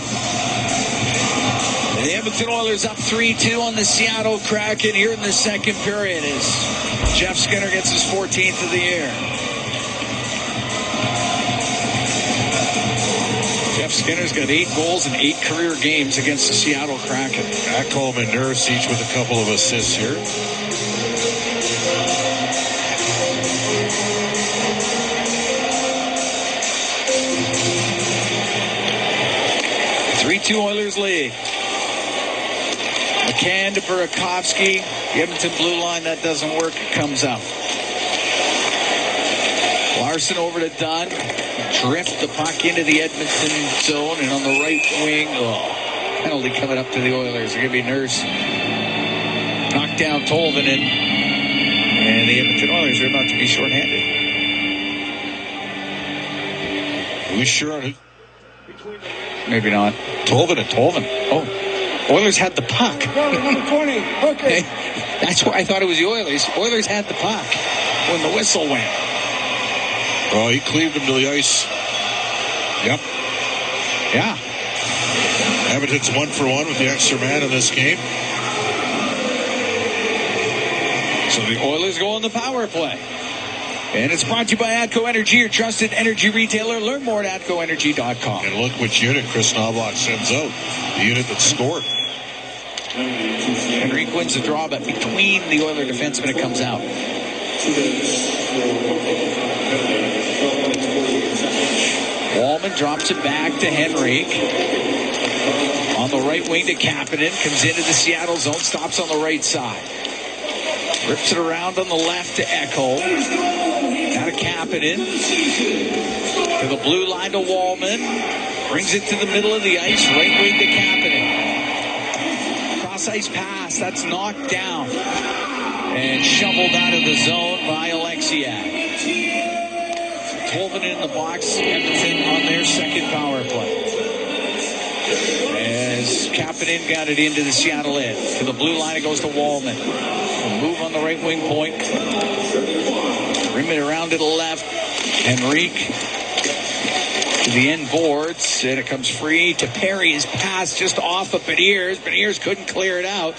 [SPEAKER 6] The Edmonton Oilers up 3-2 on the Seattle Kraken here in the second period as Jeff Skinner gets his 14th of the year. Jeff Skinner's got 8 goals in 8 career games against the Seattle Kraken.
[SPEAKER 7] Ekholm and Nurse each with a couple of assists here.
[SPEAKER 6] Oilers lead. McCann to Burakovsky. The Edmonton blue line, that doesn't work. It comes out. Larson over to Dunn. Drift the puck into the Edmonton zone. And on the right wing, penalty coming up to the Oilers. They're going to be Nurse. Knocked down Tolvanen. And the Edmonton Oilers are about to be shorthanded.
[SPEAKER 7] Are we sure on it?
[SPEAKER 6] Maybe not. Tolvanen. Oh, Oilers had the puck. Okay. That's why I thought it was the Oilers. Oilers had the puck when the whistle went.
[SPEAKER 7] Oh, he cleaved him to the ice. Yep.
[SPEAKER 6] Yeah.
[SPEAKER 7] Edmonton's 1-for-1 with the extra man in this game.
[SPEAKER 6] So the Oilers go on the power play. And it's brought to you by ATCO Energy, your trusted energy retailer. Learn more at ATCOenergy.com.
[SPEAKER 7] And look which unit Chris Knobloch sends out. The unit that scored.
[SPEAKER 6] Henrique wins the draw, but between the Oiler defensemen, it comes out. Wallman drops it back to Henrique. On the right wing to Kapanen. Comes into the Seattle zone. Stops on the right side. Rips it around on the left to Ekholm. Now to Kapanen. To the blue line to Wallman. Brings it to the middle of the ice. Right wing to Kapanen. Cross-ice pass. That's knocked down. And shoveled out of the zone by Alexiak. Tolvanen in the box. Edmonton on their second power play. As Kapanen got it into the Seattle end. To the blue line, it goes to Wallman. Move on the right wing point. Rim it around to the left. Henrique to the end boards. And it comes free to Perry. His pass just off of Beniers. Beniers couldn't clear it out.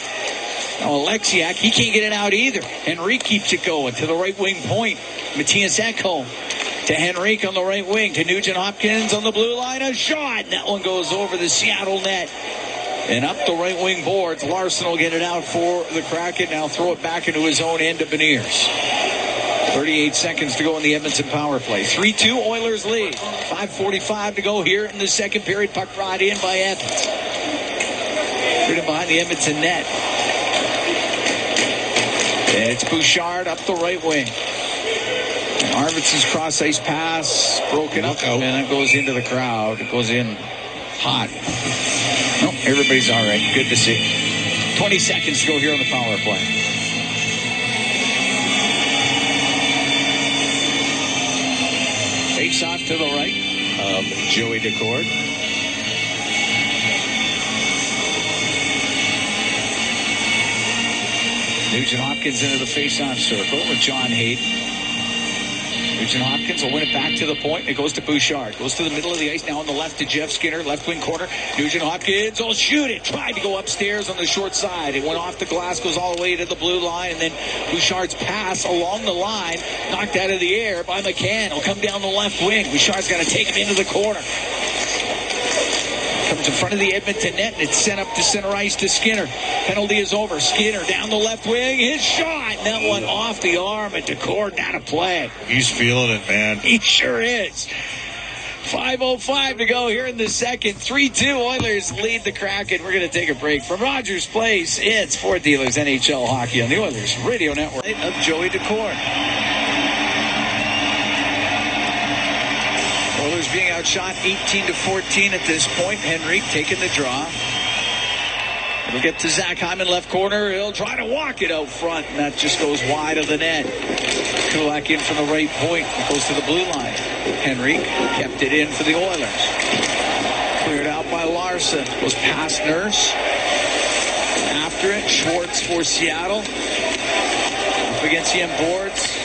[SPEAKER 6] Now Alexiak, he can't get it out either. Henrique keeps it going to the right wing point. Matthias Ekholm to Henrique on the right wing. To Nugent Hopkins on the blue line. A shot. And that one goes over the Seattle net. And up the right wing boards, Larson will get it out for the Kraken. Now throw it back into his own end to Beniers. 38 seconds to go in the Edmonton power play. 3-2 Oilers lead. 5:45 to go here in the second period. Puck brought in by Evans. Put it behind the Edmonton net. And it's Bouchard up the right wing. And Arvidsson's cross-ice pass broken up. And it goes into the crowd. It goes in hot. No, everybody's all right. Good to see. 20 seconds to go here on the power play. Face off to the right of Joey Decord. Nugent Hopkins into the face-off circle with John Hayden. Nugent Hopkins will win it back to the point. It goes to Bouchard. Goes to the middle of the ice. Now on the left to Jeff Skinner. Left wing corner. Nugent Hopkins will shoot it. Tried to go upstairs on the short side. It went off the glass. Goes all the way to the blue line. And then Bouchard's pass along the line. Knocked out of the air by McCann. Will come down the left wing. Bouchard's got to take him into the corner. Comes in front of the Edmonton net, and it's sent up to center ice to Skinner. Penalty is over. Skinner down the left wing. His shot. And that one off the arm, and Decord out of play.
[SPEAKER 7] He's feeling it, man.
[SPEAKER 6] He sure is. 5:05 to go here in the second. 3-2 Oilers lead the Kraken. We're going to take a break. From Rogers Place, it's Ford Dealers NHL Hockey on the Oilers Radio Network. Of Joey Decord. Oilers being outshot 18-14 at this point. Henrique taking the draw. It'll get to Zach Hyman, left corner. He'll try to walk it out front, and that just goes wide of the net. Kulak in from the right point. It goes to the blue line. Henrique kept it in for the Oilers. Cleared out by Larson. Goes past Nurse. After it, Schwartz for Seattle. Up against the end boards.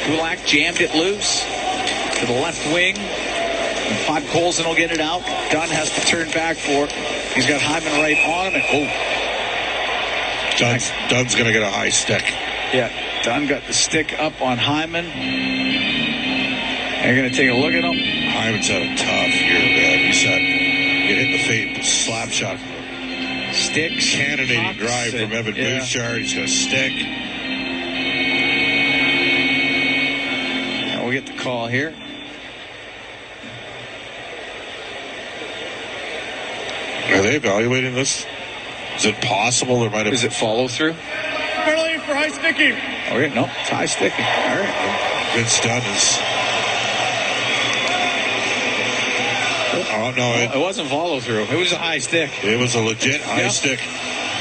[SPEAKER 6] Kulak jammed it loose to the left wing. And 5 Colson will get it out. Dunn has to turn back for it. He's got Hyman right on him. And
[SPEAKER 7] Dunn's going to get a high stick.
[SPEAKER 6] Yeah, Dunn got the stick up on Hyman. They're going to take a look at him.
[SPEAKER 7] Hyman's had a tough year, man. He's had get hit in the face, slap shot.
[SPEAKER 6] Sticks.
[SPEAKER 7] Cannonading drive from Evan Bouchard. He's got a stick.
[SPEAKER 6] Now we'll get the call here.
[SPEAKER 7] Are they evaluating this? Is it possible there might have...
[SPEAKER 6] Is it follow through?
[SPEAKER 4] Penalty for high sticking.
[SPEAKER 6] Okay, no, it's high sticking. All right.
[SPEAKER 7] Vince Dunn is... Oh, no.
[SPEAKER 6] It wasn't follow through. It was a high stick.
[SPEAKER 7] It was a legit high stick.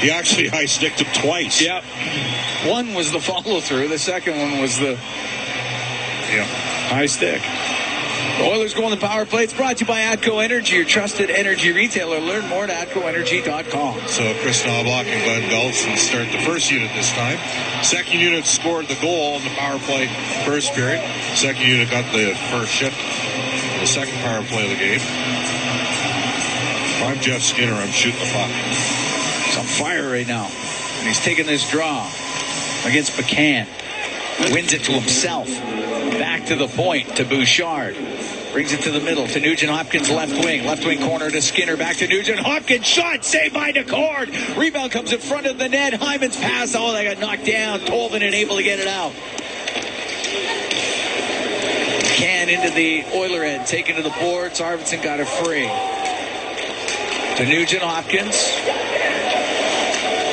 [SPEAKER 7] He actually high sticked him twice.
[SPEAKER 6] Yep. One was the follow through. The second one was the high stick. The Oilers go on the power play. It's brought to you by Atco Energy, your trusted energy retailer. Learn more at atcoenergy.com.
[SPEAKER 7] So Chris Knobloch and Glenn Belson start the first unit this time. Second unit scored the goal in the power play first period. Second unit got the first shift, the second power play of the game. If I'm Jeff Skinner, I'm shooting the puck.
[SPEAKER 6] He's on fire right now. And he's taking this draw against McCann. Wins it to himself. Back to the point to Bouchard. Brings it to the middle to Nugent Hopkins, left wing. Left wing corner to Skinner. Back to Nugent Hopkins. Shot saved by Decord. Rebound comes in front of the net. Hyman's pass. Oh, they got knocked down. Tolvin unable to get it out. Can into the Oiler end. Taken to the boards. Arvidsson got it free. To Nugent Hopkins.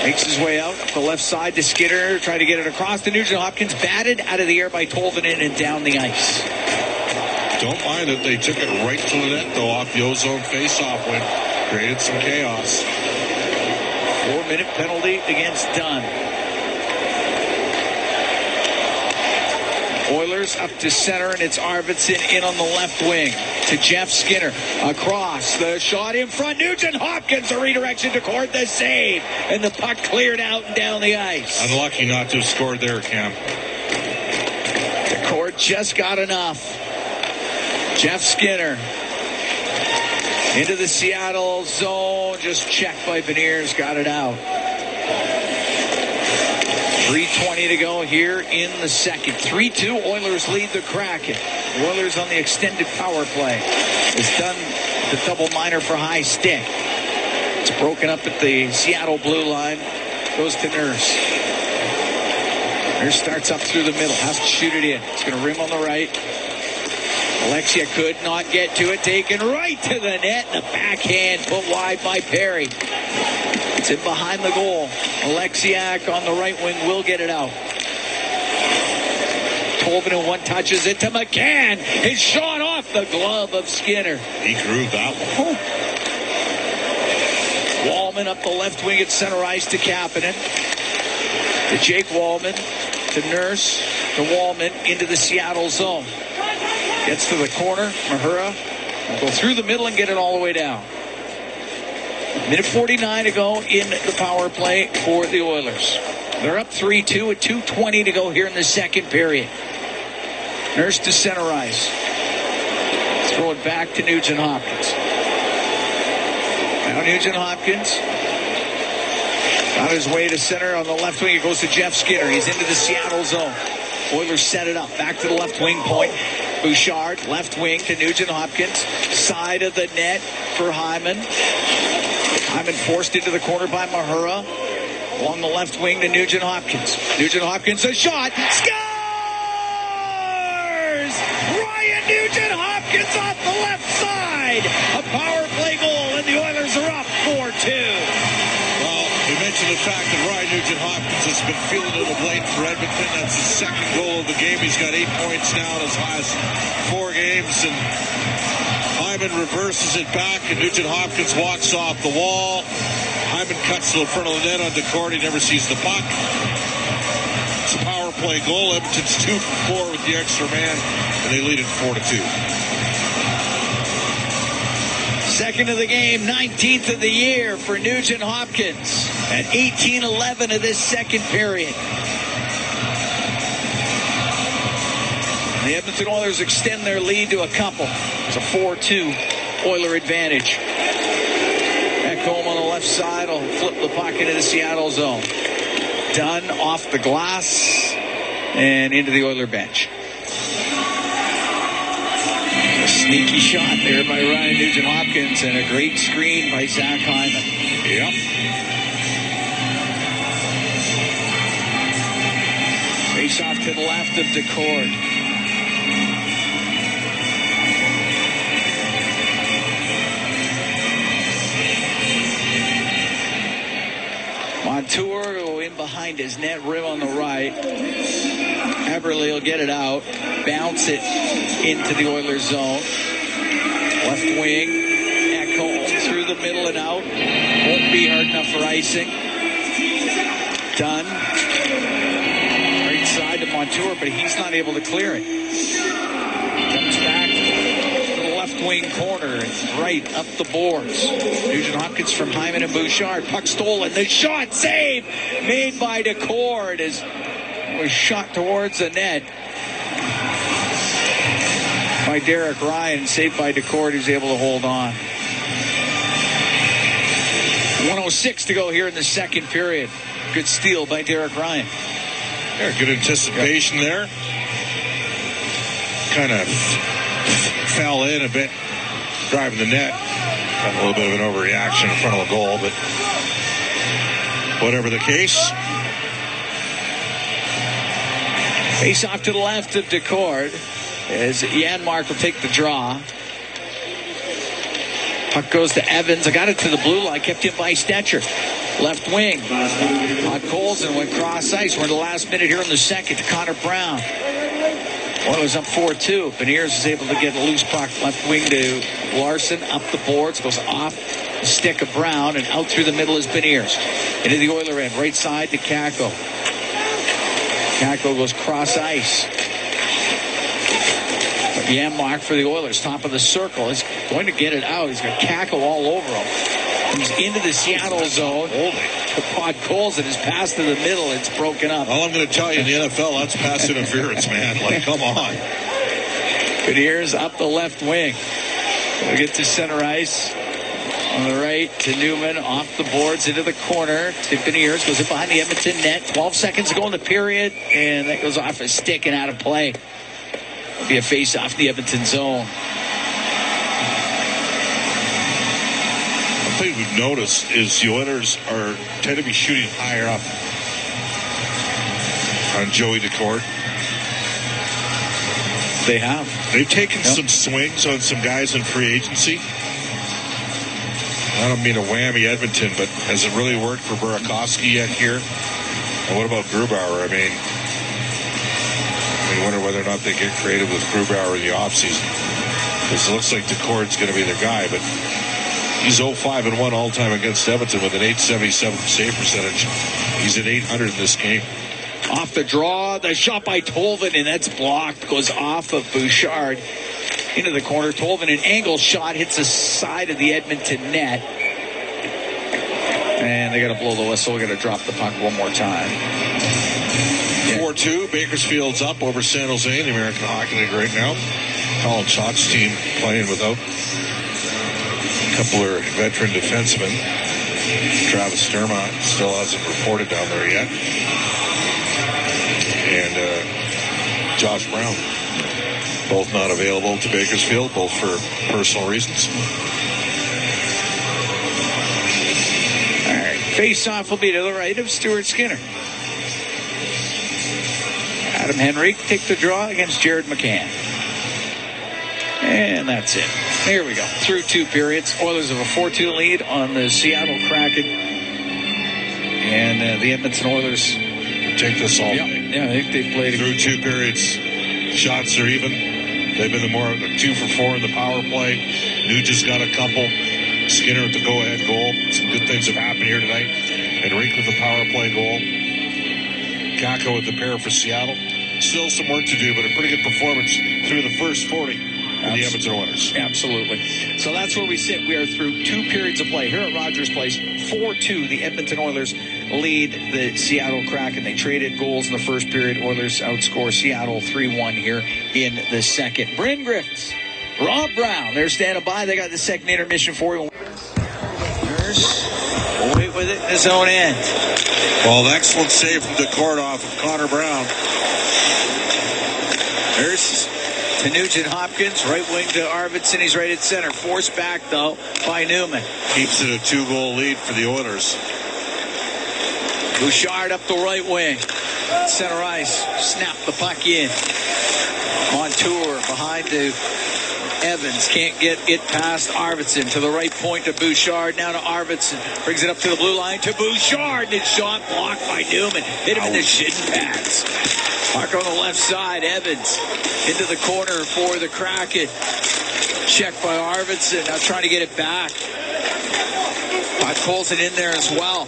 [SPEAKER 6] Makes his way out the left side to Skinner. Trying to get it across to Nugent Hopkins. Batted out of the air by Tolvanen and down the ice.
[SPEAKER 7] Don't mind that they took it right to the net, though, off the ozone face-off win. Created some chaos.
[SPEAKER 6] 4-minute penalty against Dunn. Oilers up to center, and it's Arvidsson in on the left wing to Jeff Skinner. Across, the shot in front. Nugent Hopkins, the redirection to Cord, the save. And the puck cleared out and down the ice.
[SPEAKER 7] Unlucky not to have scored there, Cam.
[SPEAKER 6] Cord just got enough. Jeff Skinner into the Seattle zone. Just checked by Beniers. Got it out. 3:20 to go here in the second. 3-2. Oilers lead the Kraken. The Oilers on the extended power play. Has done the double minor for high stick. It's broken up at the Seattle blue line. Goes to Nurse. Nurse starts up through the middle. Has to shoot it in. It's going to rim on the right. Alexia could not get to it. Taken right to the net. And the backhand put wide by Perry. It's in behind the goal. Alexiak on the right wing will get it out. Tolvanen one touches it to McCann. His shot off the glove of Skinner.
[SPEAKER 7] He grew that one.
[SPEAKER 6] Wallman up the left wing at center ice to Kapanen. To Jake Wallman. To Nurse. To Wallman into the Seattle zone. Gets to the corner. Mahura will go through the middle and get it all the way down. Minute 49 to go in the power play for the Oilers. They're up 3-2 with 2:20 to go here in the second period. Nurse to center ice. Throw it back to Nugent Hopkins. Now Nugent Hopkins on his way to center on the left wing. It goes to Jeff Skinner. He's into the Seattle zone. Oilers set it up. Back to the left wing point. Bouchard, left wing to Nugent Hopkins. Side of the net for Hyman. Hyman forced into the corner by Mahura. Along the left wing to Nugent Hopkins. Nugent Hopkins, a shot. Scores! Ryan Nugent Hopkins off the left side. A power play goal, and the Oilers are up 4-2.
[SPEAKER 7] We mentioned the fact that Ryan Nugent Hopkins has been feeling it of late for Edmonton. That's his second goal of the game. He's got 8 points now in his last 4 games. And Hyman reverses it back, and Nugent Hopkins walks off the wall. Hyman cuts to the front of the net on Decord. He never sees the puck. It's a power play goal. Edmonton's 2 for 4 with the extra man, and they lead it 4-2.
[SPEAKER 6] Second of the game, 19th of the year for Nugent Hopkins at 18-11 of this second period. The Edmonton Oilers extend their lead to a couple. It's a 4-2 Oiler advantage. Ekholm on the left side will flip the puck into the Seattle zone. Dunn off the glass and into the Oiler bench. A sneaky shot there by Ryan Nugent Hopkins and a great screen by Zach Hyman.
[SPEAKER 7] Yep.
[SPEAKER 6] Face off to the left of Decord. Montour go in behind his net rim on the right. Eberle will get it out, bounce it into the Oilers zone. Left wing, Ekholm through the middle and out. Won't be hard enough for icing. Dunn. Right side to Montour, but he's not able to clear it. Comes back to the left wing corner and right up the boards. Nugent Hopkins from Hyman and Bouchard. Puck stolen. The shot save made by Decord as was shot towards the net by Derek Ryan. Saved by Decord, who's able to hold on. 1:06 to go here in the second period. Good steal by Derek Ryan.
[SPEAKER 7] Yeah, good anticipation there. Kind of fell in a bit, driving the net. Got a little bit of an overreaction in front of the goal, but whatever the case.
[SPEAKER 6] Face off to the left of Decord as Janmark will take the draw. Puck goes to Evans. I got it to the blue line. Kept in by Stetcher. Left wing. Colson went cross ice. We're in the last minute here in the second to Connor Brown. Oilers up 4-2. Beniers is able to get a loose puck. Left wing to Larson. Up the boards. Goes off the stick of Brown. And out through the middle is Beniers. Into the Oiler end. Right side to Kakko. Kakko goes cross ice. Janmark for the Oilers. Top of the circle. He's going to get it out. He's got Kakko all over him. Comes into the Seattle zone. The Pod Colson is passed to the middle. It's broken up.
[SPEAKER 7] All I'm going to tell you in the NFL, that's pass interference, man. Like, come on.
[SPEAKER 6] Beniers up the left wing. We'll get to center ice. On the right to Newman. Off the boards into the corner to Beniers. Goes in behind the Edmonton net. 12 seconds to go in the period. And that goes off a stick and out of play. It'll be a face off the Edmonton zone.
[SPEAKER 7] One thing we've noticed is the Oilers tend to be shooting higher up on Joey Decord.
[SPEAKER 6] They have.
[SPEAKER 7] They've taken some swings on some guys in free agency. I don't mean to whammy Edmonton, but has it really worked for Burakovsky yet here? And what about Grubauer? I mean, wonder whether or not they get creative with Grubauer in the offseason. Because it looks like Decord's going to be their guy, but he's 0-5-1 all-time against Edmonton with an .877 save percentage. He's at .800 in this game.
[SPEAKER 6] Off the draw, the shot by Tolvin, and that's blocked. Goes off of Bouchard into the corner. Tolvin, an angle shot, hits the side of the Edmonton net. And they got to blow the whistle. We're going to drop the puck one more time.
[SPEAKER 7] 4-2. Bakersfield's up over San Jose in the American Hockey League right now. Colin Schott's team playing without a couple of veteran defensemen. Travis Sturma still hasn't reported down there yet. And Josh Brown. Both not available to Bakersfield, both for personal reasons.
[SPEAKER 6] All right. Face-off will be to the right of Stuart Skinner. Adam Henrique take the draw against Jared McCann. And that's it. There we go. Through 2 periods. Oilers have a 4-2 lead on the Seattle Kraken. And the Edmonton Oilers
[SPEAKER 7] take this all.
[SPEAKER 6] Yeah, I think they played
[SPEAKER 7] through 2 periods. Shots are even. They've been the 2 for 4 in the power play. Nugent's got a couple. Skinner with the go-ahead goal. Some good things have happened here tonight. Henrique with the power play goal. Kakko with the pair for Seattle. Still some work to do, but a pretty good performance through the first 40 for the Edmonton Oilers.
[SPEAKER 6] Absolutely. So that's where we sit. We are through 2 periods of play here at Rogers Place. 4-2, the Edmonton Oilers lead the Seattle Kraken. They traded goals in the first period. Oilers outscore Seattle 3-1 here in the second. Bryn Griffiths, Rob Brown, they're standing by. They got the second intermission for you. Wait with it in his own end.
[SPEAKER 7] Well, an excellent save from Dekordov of Connor Brown.
[SPEAKER 6] There's to Nugent Hopkins, right wing to Arvidsson. He's right at center. Forced back, though, by Newman.
[SPEAKER 7] Keeps it a 2-goal lead for the Oilers.
[SPEAKER 6] Bouchard up the right wing. Center ice. Snap the puck in. Montour behind to Evans. Can't get it past Arvidsson. To the right point to Bouchard. Now to Arvidsson. Brings it up to the blue line to Bouchard. And shot blocked by Newman. Hit him in the shin pads. Puck on the left side. Evans into the corner for the Kraken. Checked by Arvidsson. Now trying to get it back. Puck pulls it in there as well.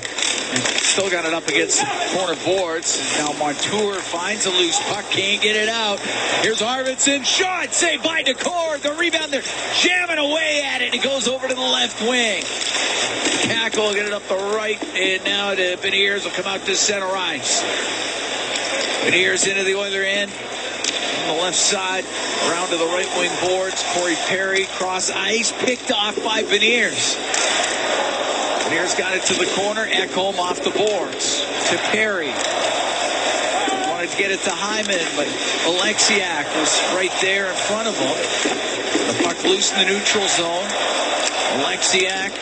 [SPEAKER 6] And still got it up against the corner boards. Now Montour finds a loose puck. Can't get it out. Here's Arvidsson. Shot. Saved by Decord. The rebound there. Jamming away at it. It goes over to the left wing. Kakko will get it up the right. And now to Beniers will come out to center ice. Beniers into the Oiler end. On the left side. Around to the right wing boards. Corey Perry. Cross ice. Picked off by Beniers. Beniers got it to the corner. Ekholm off the boards. To Perry. Wanted to get it to Hyman, but Alexiak was right there in front of him. The puck loose in the neutral zone. Alexiak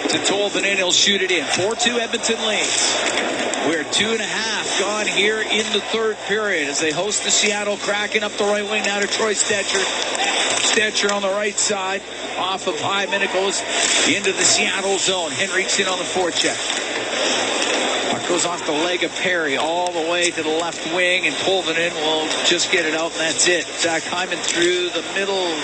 [SPEAKER 6] to Tolvanen. He'll shoot it in. 4-2 Edmonton leads. We're 2.5 gone here in the third period as they host the Seattle Kraken. Up the right wing now to Troy Stetcher. Stetcher on the right side. Off of Hyman. It goes into the Seattle zone. Henrique's in on the forecheck. Puck goes off the leg of Perry all the way to the left wing, and Tolvanen will just get it out, and that's it. Zach Hyman through the middle,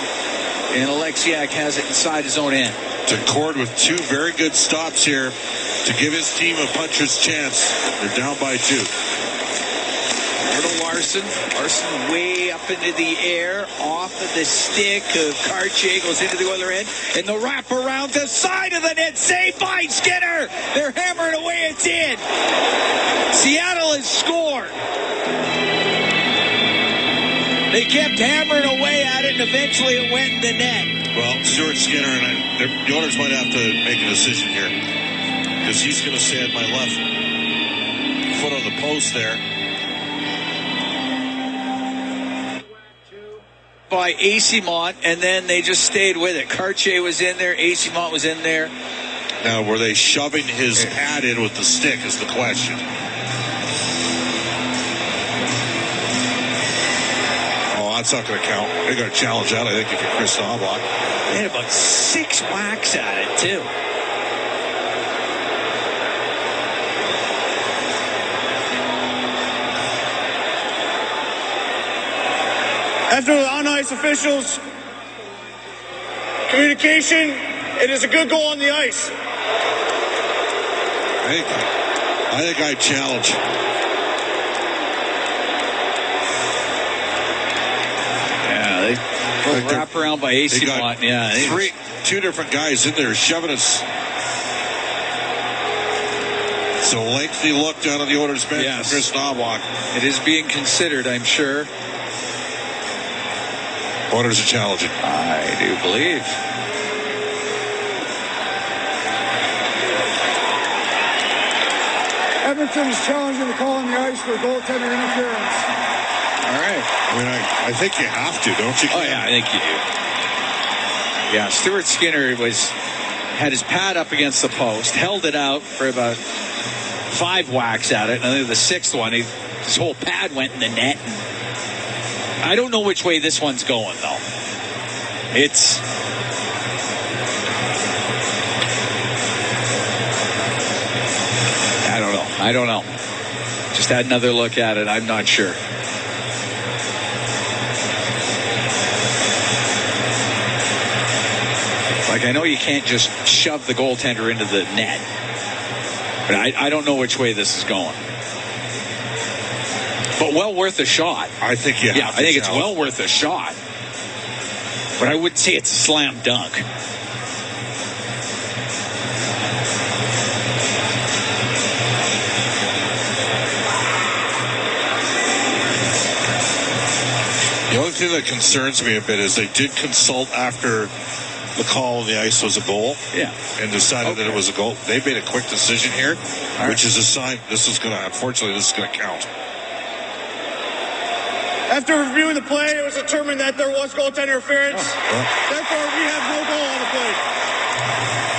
[SPEAKER 6] and Alexiak has it inside his own end.
[SPEAKER 7] Decord with 2 very good stops here to give his team a puncher's chance. They're down by 2.
[SPEAKER 6] Over to Larson. Larson way up into the air, off of the stick of Karche, goes into the Oiler end, and the wrap around the side of the net, saved by Skinner. They're hammering away, it's in. Seattle has scored. They kept hammering away at it, and eventually it went in the net.
[SPEAKER 7] Well, Stuart Skinner and the Oilers might have to make a decision here, because he's going to stay at my left foot on the post there.
[SPEAKER 6] By Acimont, and then they just stayed with it. Karche was in there. Acimont was in there.
[SPEAKER 7] Now, were they shoving his pad in with the stick is the question. Oh, that's not going to count. They got to challenge that, I think, if you're Chris Knobloch.
[SPEAKER 6] They had about 6 whacks at it, too.
[SPEAKER 4] After the on-ice officials, communication, it is a good goal on the ice.
[SPEAKER 7] I think I challenge.
[SPEAKER 6] Yeah, they wrap around by Acimont. Yeah,
[SPEAKER 7] 2 different guys in there shoving us. Just a lengthy look down at the Oilers bench
[SPEAKER 6] Yes.
[SPEAKER 7] for Chris Knobloch.
[SPEAKER 6] It is being considered, I'm sure.
[SPEAKER 7] Oilers are challenging.
[SPEAKER 6] I do believe.
[SPEAKER 4] Edmonton is challenging the call on the ice for goaltender interference.
[SPEAKER 6] All right.
[SPEAKER 7] I mean, I think you have to, don't you?
[SPEAKER 6] Oh, yeah, I think you do. Yeah, Stuart Skinner had his pad up against the post, held it out for about 5 whacks at it, and then the 6th one, his whole pad went in the net. I don't know which way this one's going, though. I don't know. Just had another look at it. I'm not sure. Like, I know you can't just shove the goaltender into the net, but I don't know which way this is going. But well worth a shot.
[SPEAKER 7] I think you have to.
[SPEAKER 6] I think it's well worth a shot. But I wouldn't say it's a slam dunk.
[SPEAKER 7] The only thing that concerns me a bit is they did consult after the call on the ice was a goal.
[SPEAKER 6] Yeah.
[SPEAKER 7] And decided that it was a goal. They made a quick decision here, which is a sign this is going to count.
[SPEAKER 4] After reviewing the play, it was determined that there was goaltender interference. Therefore, we have no goal on the play.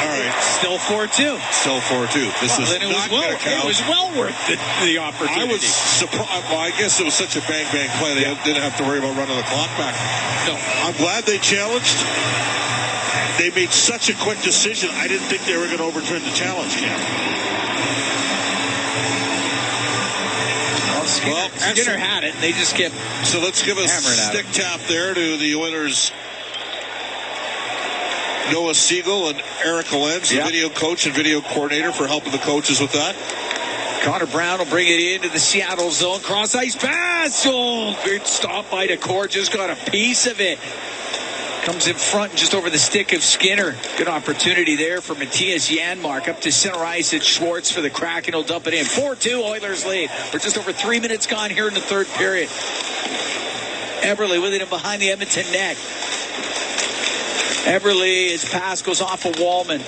[SPEAKER 7] All right.
[SPEAKER 6] Still 4-2.
[SPEAKER 7] Still 4-2. This is
[SPEAKER 6] then
[SPEAKER 7] not going to count.
[SPEAKER 6] It was well worth the opportunity.
[SPEAKER 7] I was surprised. Well, I guess it was such a bang-bang play. They didn't have to worry about running the clock back.
[SPEAKER 6] No.
[SPEAKER 7] I'm glad they challenged. They made such a quick decision. I didn't think they were going to overturn the challenge, Cam.
[SPEAKER 6] Skinner had it. They just kept.
[SPEAKER 7] So let's give a stick tap there to the Oilers. Noah Siegel and Eric Lenz, the video coach and video coordinator, for helping the coaches with that.
[SPEAKER 6] Connor Brown will bring it into the Seattle zone. Cross ice pass. Oh, good stop by Decor. Just got a piece of it. Comes in front just over the stick of Skinner. Good opportunity there for Matthias Janmark. Up to center ice. It's Schwartz for the Kraken. He'll dump it in. 4-2 Oilers lead. We're just over 3 minutes gone here in the third period. Eberle with it in behind the Edmonton net. Eberle, his pass goes off of Wallman.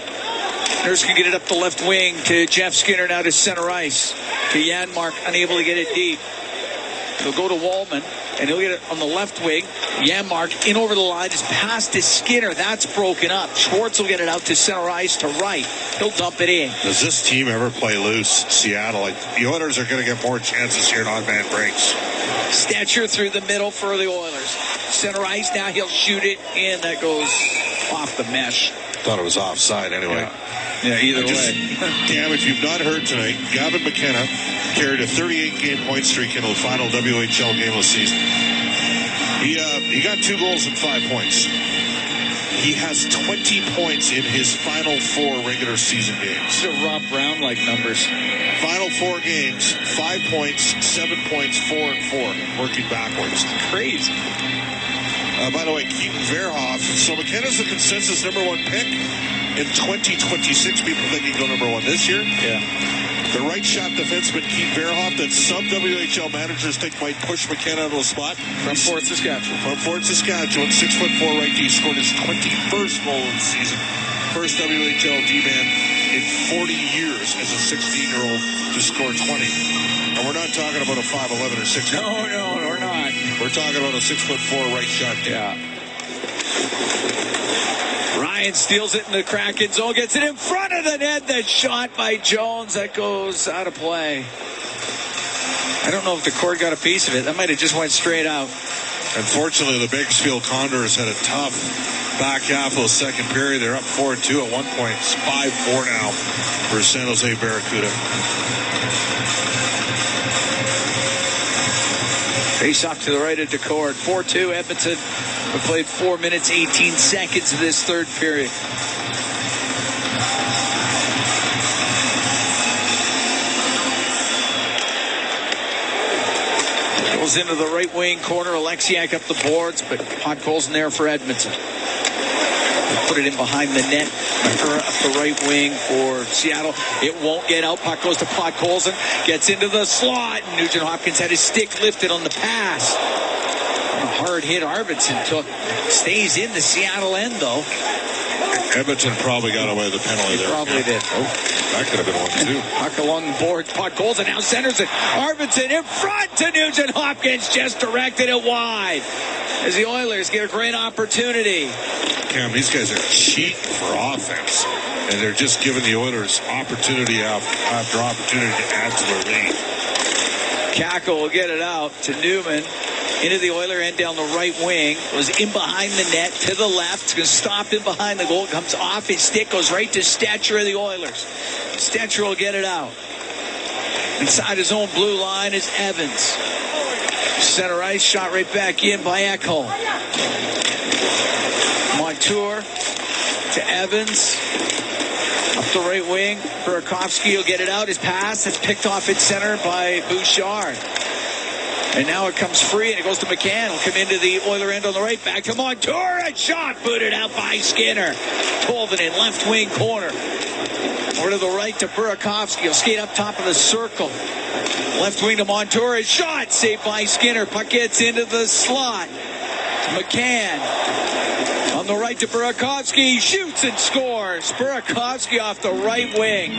[SPEAKER 6] Nurse can get it up the left wing to Jeff Skinner, now to center ice. To Janmark, unable to get it deep. He'll go to Wallman, and he'll get it on the left wing. Janmark in over the line, is passed to Skinner. That's broken up. Schwartz will get it out to center ice to right. He'll dump it in.
[SPEAKER 7] Does this team ever play loose? Seattle, the Oilers are going to get more chances here in on-man breaks.
[SPEAKER 6] Stetcher through the middle for the Oilers. Center ice, now he'll shoot it in. That goes off the mesh.
[SPEAKER 7] Thought it was offside anyway.
[SPEAKER 6] Yeah, either way.
[SPEAKER 7] Damn, if you've not heard tonight, Gavin McKenna carried a 38-game point streak into the final WHL game of the season. He got 2 goals and 5 points. He has 20 points in his final 4 regular season games.
[SPEAKER 6] These are Rob Brown-like numbers.
[SPEAKER 7] Final 4 games, 5 points, 7 points, 4 and 4, working backwards.
[SPEAKER 6] Crazy.
[SPEAKER 7] By the way, Keaton Verhoff. So McKenna's the consensus number 1 pick. In 2026, people think he can go number 1 this year.
[SPEAKER 6] Yeah.
[SPEAKER 7] The right shot defenseman, Keaton Verhoff, that some WHL managers think might push McKenna out of the spot.
[SPEAKER 6] From Fort Saskatchewan.
[SPEAKER 7] 6'4" right D, scored his 21st goal of the season. First WHL D-man in 40 years as a 16-year-old to score 20. And we're not talking about a 5'11" or 6'1".
[SPEAKER 6] No, we're not.
[SPEAKER 7] We're talking about a 6'4" right shot.
[SPEAKER 6] Yeah. Ryan steals it in the Kraken zone, gets it in front of the net. That shot by Jones, that goes out of play. I don't know if the cord got a piece of it. That might have just went straight out.
[SPEAKER 7] Unfortunately, the Bakersfield Condors had a tough back half of the second period. They're up 4-2 at one point. It's 5-4 now for San Jose Barracuda.
[SPEAKER 6] Face off to the right of Decord. 4-2 Edmonton. We played 4 minutes, 18 seconds of this third period. Goes into the right wing corner. Alexiak up the boards, but hot goals in there for Edmonton. Put it in behind the net. Up the right wing for Seattle. It won't get out. Puck goes to Podkolzin. Gets into the slot. Nugent Hopkins had his stick lifted on the pass. A hard hit Arvidsson took. Stays in the Seattle end, though.
[SPEAKER 7] Edmonton probably got away with the penalty there.
[SPEAKER 6] Probably did.
[SPEAKER 7] Oh, that could have been one, too.
[SPEAKER 6] Puck along the board. Podkolzin now centers it. Arvidsson in front to Nugent Hopkins. Just directed it wide. As the Oilers get a great opportunity.
[SPEAKER 7] Cam, these guys are cheating for offense. And they're just giving the Oilers opportunity after opportunity to add to their lead.
[SPEAKER 6] Kako will get it out to Newman. Into the Oiler end down the right wing. Was in behind the net to the left. Going to stop in behind the goal. Comes off his stick. Goes right to Stetcher of the Oilers. Stetcher will get it out. Inside his own blue line is Evans. Center ice. Shot right back in by Ekholm. Montour to Evans. Up the right wing. Burakovsky will get it out. His pass is picked off at center by Bouchard. And now it comes free, and it goes to McCann. Will come into the Oiler end on the right. Back to Montour. A shot booted out by Skinner. Colvin in left wing corner. Over to the right to Burakovsky. He'll skate up top of the circle. Left wing to Montour. A shot saved by Skinner. Puck gets into the slot. McCann. On the right to Burakovsky. Shoots and scores. Burakovsky off the right wing.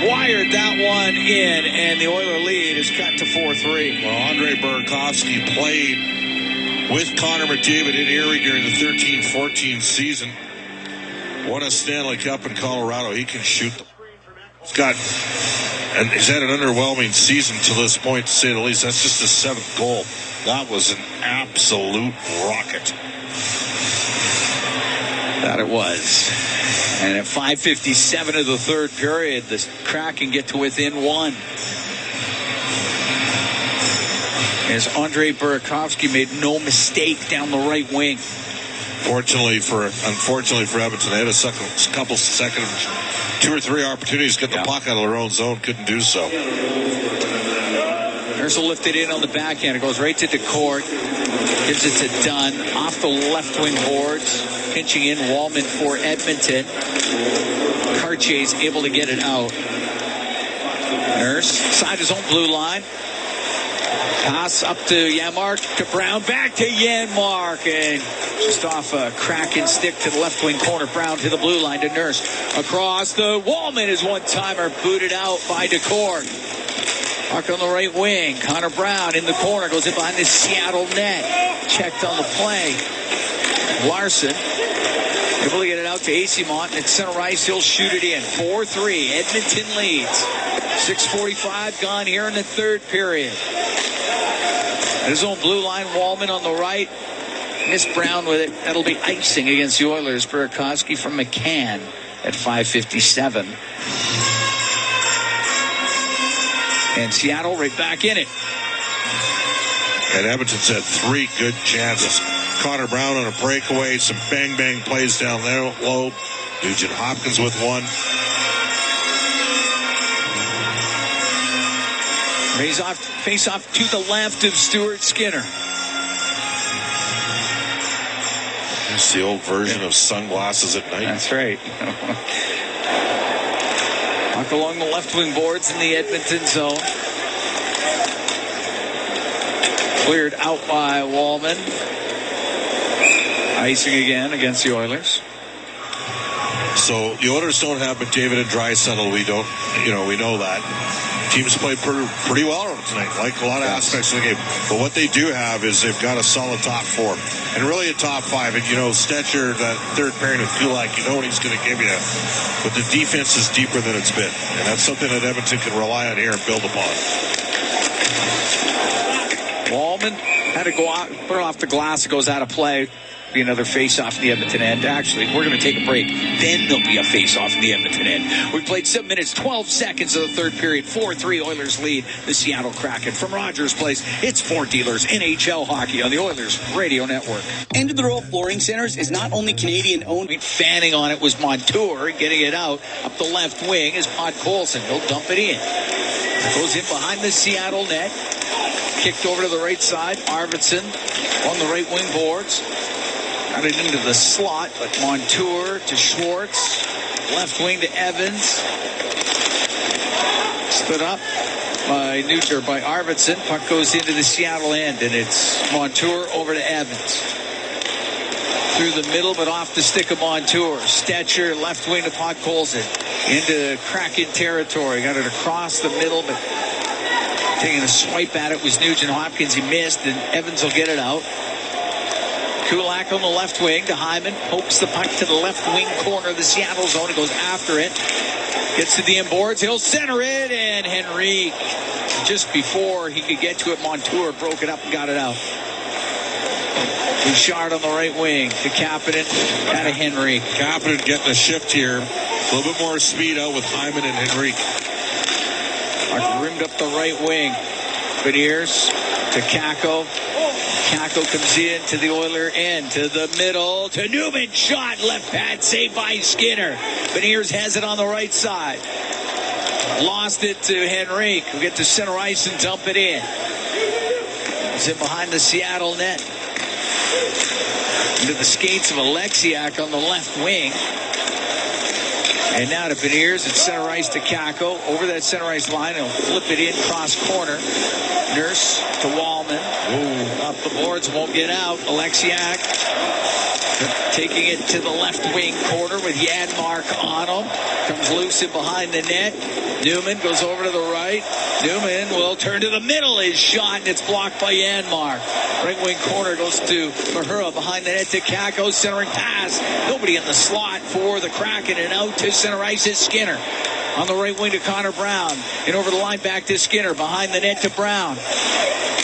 [SPEAKER 6] Wired that one in, and the Oiler lead is cut to 4-3.
[SPEAKER 7] Well, Andre Burakovsky played with Connor McDavid in Erie during the 13-14 season. Won a Stanley Cup in Colorado. He can shoot. He's had an underwhelming season to this point, to say the least. That's just his 7th goal. That was an absolute rocket.
[SPEAKER 6] That it was. And at 5:57 of the third period, the Kraken get to within 1. As Andre Burakovsky made no mistake down the right wing.
[SPEAKER 7] Unfortunately for Edmonton, they had a couple second, 2 or 3 opportunities to get the puck out of their own zone. Couldn't do so.
[SPEAKER 6] Nurse will lift it in on the backhand. It goes right to DeCourt. Gives it to Dunn. Off the left wing boards. Pinching in Wallman for Edmonton. Cartier's able to get it out. Nurse side his own blue line. Pass up to Janmark, to Brown, back to Janmark, and just off a Kraken stick to the left wing corner. Brown to the blue line to Nurse. Across the Wallman is one-timer, booted out by DeCourt. Puck on the right wing. Connor Brown in the corner, goes in behind the Seattle net. Checked on the play. Larson able to get it out to Asimont, and at center ice he'll shoot it in. 4-3. Edmonton leads. 6:45 gone here in the third period. At his own blue line, Wallman on the right. Miss Brown with it. That'll be icing against the Oilers. Burakovsky from McCann at 5:57. And Seattle right back in it.
[SPEAKER 7] And Edmonton's had 3 good chances. Connor Brown on a breakaway, some bang-bang plays down there low. Nugent Hopkins with one.
[SPEAKER 6] Face off to the left of Stuart Skinner.
[SPEAKER 7] It's the old version of sunglasses at night.
[SPEAKER 6] That's right. Puck along the left wing boards in the Edmonton zone. Cleared out by Wallman. Icing again against the Oilers.
[SPEAKER 7] So the Oilers don't have McDavid and Draisaitl. We know that. Teams played pretty well tonight, like a lot of aspects of the game. But what they do have is they've got a solid top 4 and really a top 5. And Stetcher, that third pairing with Kulak, what he's going to give you. But the defense is deeper than it's been, and that's something that Edmonton can rely on here and build upon.
[SPEAKER 6] Wallman had to go out, put it off the glass. It goes out of play. Be another face-off in the Edmonton end. Actually, we're going to take a break. Then there'll be a face-off in the Edmonton end. We played 7 minutes, 12 seconds of the third period. 4-3 Oilers lead the Seattle Kraken. From Rogers Place, it's Fort Dealers NHL Hockey on the Oilers Radio Network.
[SPEAKER 8] End of the Row Flooring Centers is not only Canadian-owned.
[SPEAKER 6] Fanning on it was Montour. Getting it out up the left wing is Podkolzin. He'll dump it in. It goes in behind the Seattle net. Kicked over to the right side. Arvidsson on the right wing boards. Got it into the slot, but Montour to Schwartz. Left wing to Evans. Stood up by by Arvidsson. Puck goes into the Seattle end, and it's Montour over to Evans. Through the middle, but off the stick of Montour. Stetcher, left wing to Podkolzin. Into Kraken territory. Got it across the middle, but taking a swipe at it was Nugent Hopkins. He missed, and Evans will get it out. Kulak on the left wing to Hyman. Pokes the puck to the left wing corner of the Seattle zone. He goes after it. Gets to the inboards. He'll center it, and Henrique, just before he could get to it, Montour broke it up and got it out. Bouchard on the right wing to Kapanen. Out of Henrique.
[SPEAKER 7] Kapanen getting a shift here. A little bit more speed out with Hyman and Henrique.
[SPEAKER 6] Puck rimmed up the right wing. Beniers to Kakko. Kakko comes in to the Oiler end, to the middle, to Newman. Shot, left pad, saved by Skinner. Beniers has it on the right side. Lost it to Henrique, who get to center ice and dump it in. It's in behind the Seattle net. Into the skates of Alexiak on the left wing. And now to Beniers at center ice to Kakko. Over that center ice line, he'll flip it in cross corner. Nurse to Wallman. Ooh, up the boards, won't get out. Alexiak taking it to the left wing corner with Janmark on him. Comes loose in behind the net. Newman goes over to the right. Newman will turn to the middle. His shot, and it's blocked by Janmark. Right wing corner goes to Mahura behind the net to Kakko. Centering pass. Nobody in the slot for the Kraken, and out to center ice is Skinner. On the right wing to Connor Brown. And over the line back to Skinner. Behind the net to Brown.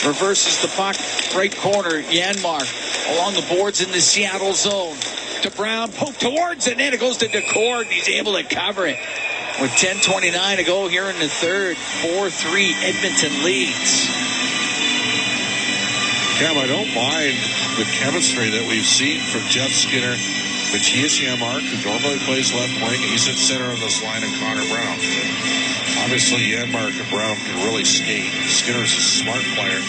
[SPEAKER 6] Reverses the puck. Right corner. Janmark along the boards in the Seattle zone. To Brown. Poke towards the net. It goes to Decord. He's able to cover it. With 10:29 to go here in the third. 4-3 Edmonton leads.
[SPEAKER 7] Yeah, but I don't mind the chemistry that we've seen from Jeff Skinner, Matthias Janmark, who normally plays left wing. He's at center on this line, and Connor Brown. Obviously, Janmark and Brown can really skate. Skinner's a smart player.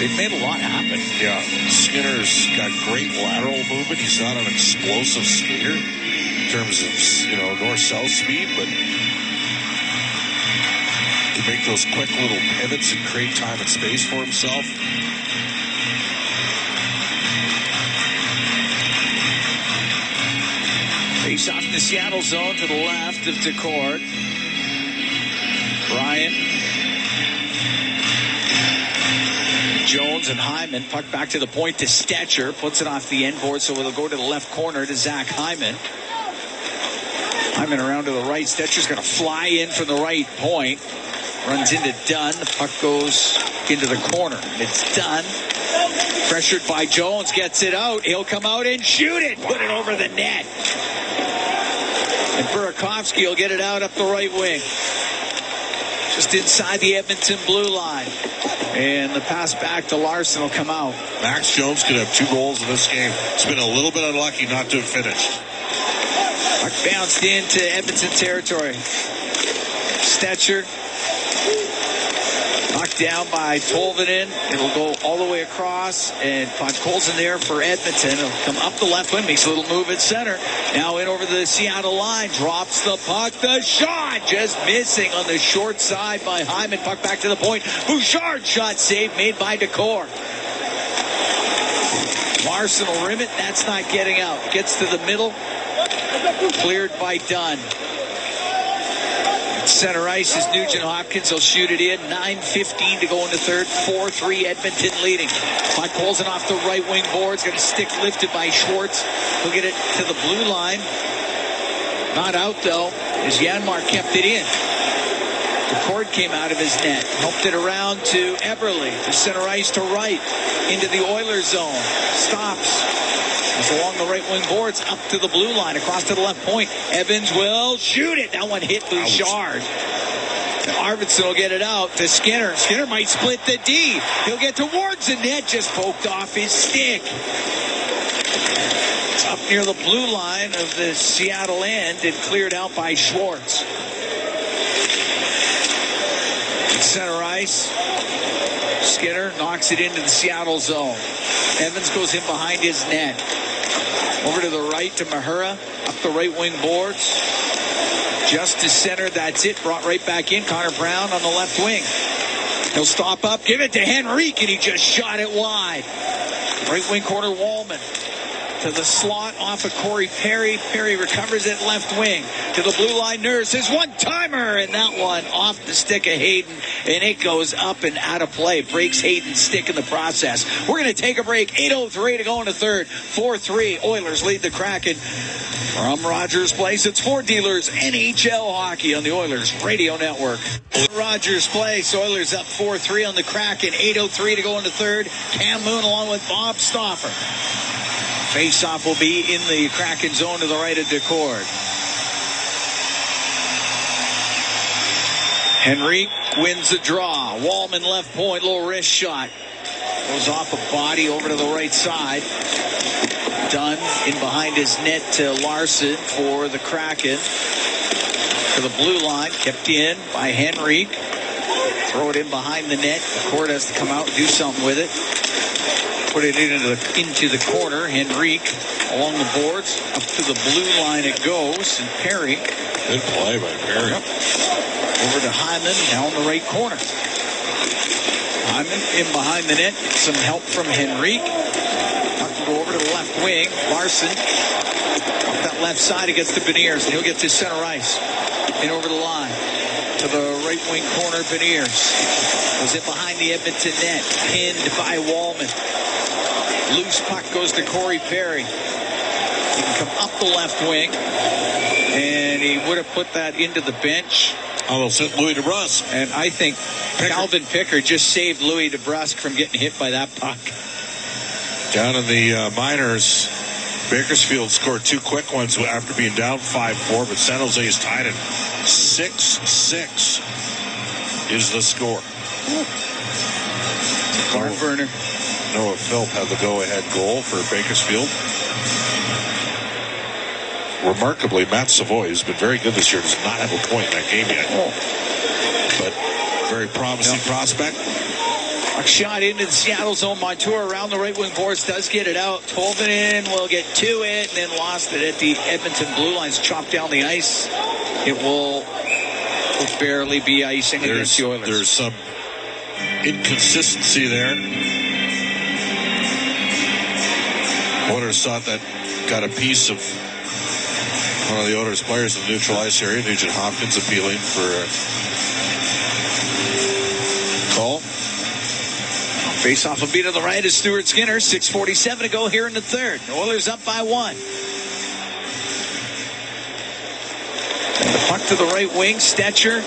[SPEAKER 6] They've made a lot happen.
[SPEAKER 7] Yeah, Skinner's got great lateral movement. He's not an explosive skater in terms of, north-south speed, but he make those quick little pivots and create time and space for himself.
[SPEAKER 6] Face off in the Seattle zone to the left of Decord. Ryan. Jones and Hyman. Puck back to the point to Stetcher. Puts it off the end board, so it'll go to the left corner to Zach Hyman. Hyman around to the right. Stetcher's going to fly in from the right point. Runs into Dunn. The puck goes into the corner. It's Dunn. Pressured by Jones. Gets it out. He'll come out and shoot it. Put it over the net. And Burakovsky will get it out up the right wing. Just inside the Edmonton blue line. And the pass back to Larson will come out.
[SPEAKER 7] Max Jones could have 2 goals in this game. He's been a little bit unlucky not to have finished.
[SPEAKER 6] Puck bounced into Edmonton territory. Stetcher. Knocked down by Tolvanen. It'll go all the way across, and Podkolzin there for Edmonton. It'll come up the left wing, makes a little move at center. Now in over the Seattle line, drops the puck. The shot just missing on the short side by Hyman. Puck back to the point. Bouchard shot save made by Decord. Larson will rim it. That's not getting out. Gets to the middle. Cleared by Dunn. Center ice is Nugent Hopkins. He'll shoot it in. 9:15 to go in the third. 4-3 Edmonton leading. Podkolzin off the right wing boards. Got a stick lifted by Schwartz. He'll get it to the blue line. Not out though, as Janmark kept it in. The cord came out of his net. Helped it around to Eberle. To center ice to right. Into the Oilers zone. Stops. It's along the right wing boards, up to the blue line, across to the left point. Evans will shoot it. That one hit Bouchard. Arvidsson will get it out to Skinner. Skinner might split the D. He'll get towards the net, just poked off his stick. It's up near the blue line of the Seattle end and cleared out by Schwartz. Center ice. Skinner knocks it into the Seattle zone. Evans goes in behind his net. Over to the right to Mahura. Up the right wing boards. Just to center. That's it. Brought right back in. Connor Brown on the left wing. He'll stop up. Give it to Henrique. And he just shot it wide. Right wing corner, Wallman. To the slot off of Corey Perry. Perry recovers it left wing. To the blue line, Nurse. His one-timer. And that one off the stick of Hayden. And it goes up and out of play. Breaks Hayden's stick in the process. We're going to take a break. 8:03 to go in the third. 4-3. Oilers lead the Kraken. From Rogers Place, it's Ford Dealers NHL Hockey on the Oilers Radio Network. Rogers Place, Oilers up 4-3 on the Kraken. 8:03 to go in the third. Cam Moon along with Bob Stauffer. Face-off will be in the Kraken zone to the right of Decord. Henrique wins the draw. Wallman left point, little wrist shot. Goes off a body over to the right side. Dunn in behind his net to Larson for the Kraken. To the blue line, kept in by Henrique. Throw it in behind the net. The court has to come out and do something with it. Put it into the corner. Henrique along the boards. Up to the blue line it goes. And Perry.
[SPEAKER 7] Good play by Perry.
[SPEAKER 6] Yep. Over to Hyman down the right corner. Hyman in behind the net. Some help from Henrique. Go over to the left wing. Larson up that left side against the Beniers, and he'll get to center ice. In over the line to the right wing corner. Beniers goes in behind the Edmonton net, pinned by Wallman. Loose puck goes to Corey Perry. He can come up the left wing, and he would have put that into the bench.
[SPEAKER 7] Almost hit Louis DeBrusque.
[SPEAKER 6] And I think Calvin Picker just saved Louis DeBrusque from getting hit by that puck.
[SPEAKER 7] Down in the minors, Bakersfield scored two quick ones after being down 5-4, but San Jose is tied at 6-6 is the score.
[SPEAKER 6] Barnburner.
[SPEAKER 7] Noah Philp had the go-ahead goal for Bakersfield. Remarkably, Matt Savoy, who's been very good this year, does not have a point in that game yet. But very promising prospect.
[SPEAKER 6] A shot into the Seattle zone. Montour around the right wing boards does get it out. Tolvanen will get to it and then lost it at the Edmonton blue lines. Chopped down the ice. It will barely be icing against the Oilers.
[SPEAKER 7] There's some inconsistency there. Oilers thought that got a piece of one of the Oilers players in the neutral ice area. Nugent Hopkins appealing for a call.
[SPEAKER 6] Face-off will be to the right of Stuart Skinner. 6:47 to go here in the third. The Oilers up by 1. And the puck to the right wing. Stetcher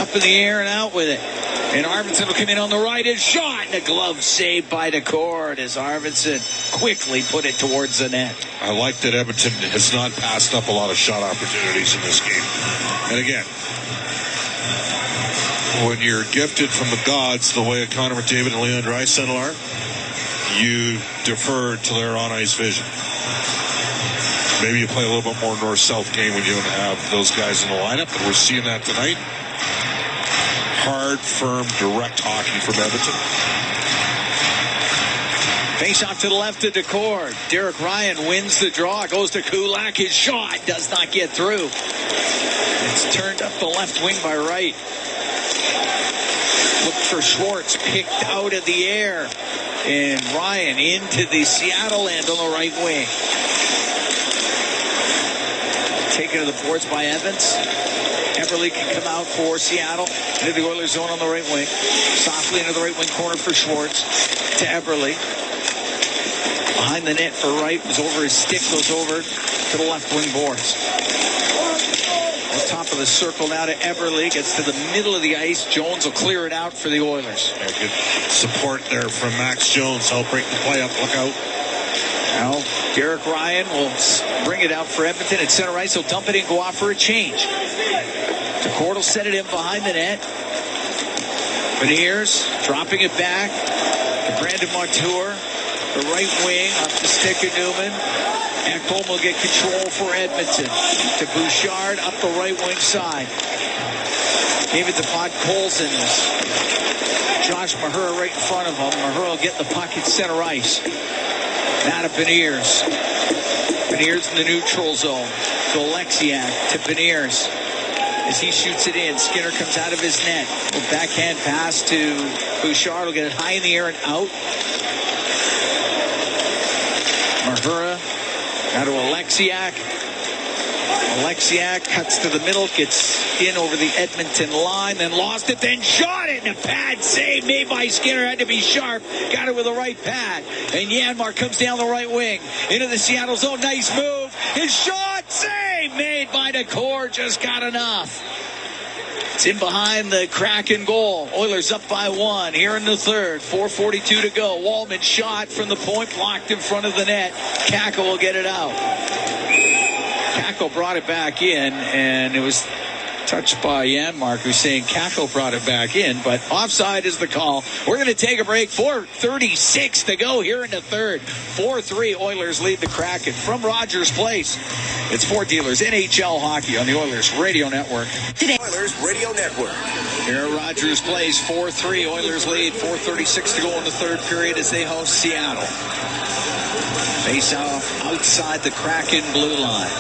[SPEAKER 6] up in the air and out with it. And Arvidsson will come in on the right. His shot. And a glove saved by Decord as Arvidsson quickly put it towards the net.
[SPEAKER 7] I like that Edmonton has not passed up a lot of shot opportunities in this game. And again, when you're gifted from the gods the way Connor McDavid and Leon Draisaitl are, you defer to their on-ice vision. Maybe you play a little bit more north-south game when you don't have those guys in the lineup, but we're seeing that tonight. Hard, firm, direct hockey from Edmonton.
[SPEAKER 6] Face off to the left of Decord. Derek Ryan wins the draw. Goes to Kulak. His shot does not get through. It's turned up the left wing by Wright. Look for Schwartz, picked out of the air. And Ryan into the Seattle end on the right wing. Taken to the boards by Evans. Everly can come out for Seattle. Into the Oilers zone on the right wing. Softly into the right wing corner for Schwartz. To Everly. Behind the net for Wright. Was over his stick. Goes over to the left wing boards. On top of the circle now to Everly. Gets to the middle of the ice. Jones will clear it out for the Oilers.
[SPEAKER 7] Yeah, good support there from Max Jones. Help break the play up. Look out.
[SPEAKER 6] Now, Derek Ryan will bring it out for Edmonton at center ice. He'll dump it in, go off for a change. Decord will set it in behind the net. Beniers dropping it back to Brandon Montour. The right wing off the stick of Newman. Ekholm will get control for Edmonton. To Bouchard up the right wing side. Gave it to Podkolzin. Josh Mahura right in front of him. Mahura will get the puck at center ice. Now to Beniers. Beniers in the neutral zone. To Alexiak. To Beniers. As he shoots it in, Skinner comes out of his net. A backhand pass to Bouchard. Will get it high in the air and out. Mahura. Now to Alexiak. Alexiak cuts to the middle, gets in over the Edmonton line, then lost it, then shot it. And a pad save made by Skinner. Had to be sharp. Got it with the right pad. And Janmark comes down the right wing into the Seattle zone. Nice move. His shot save made by Decor. Just got enough. It's in behind the Kraken goal. Oilers up by 1 here in the third. 4:42 to go. Wallman shot from the point, blocked in front of the net. Kakko will get it out. Kakko brought it back in, and it was touched by Janmark, who's saying Kakko brought it back in, but offside is the call. We're going to take a break. 4:36 to go here in the third. 4-3 Oilers lead the Kraken from Rogers Place. It's Ford Dealers NHL Hockey on the Oilers Radio Network.
[SPEAKER 5] Today. Oilers Radio Network.
[SPEAKER 6] Here at Rogers Place, 4-3 Oilers lead. 4:36 to go in the third period as they host Seattle. Face off outside the Kraken blue line.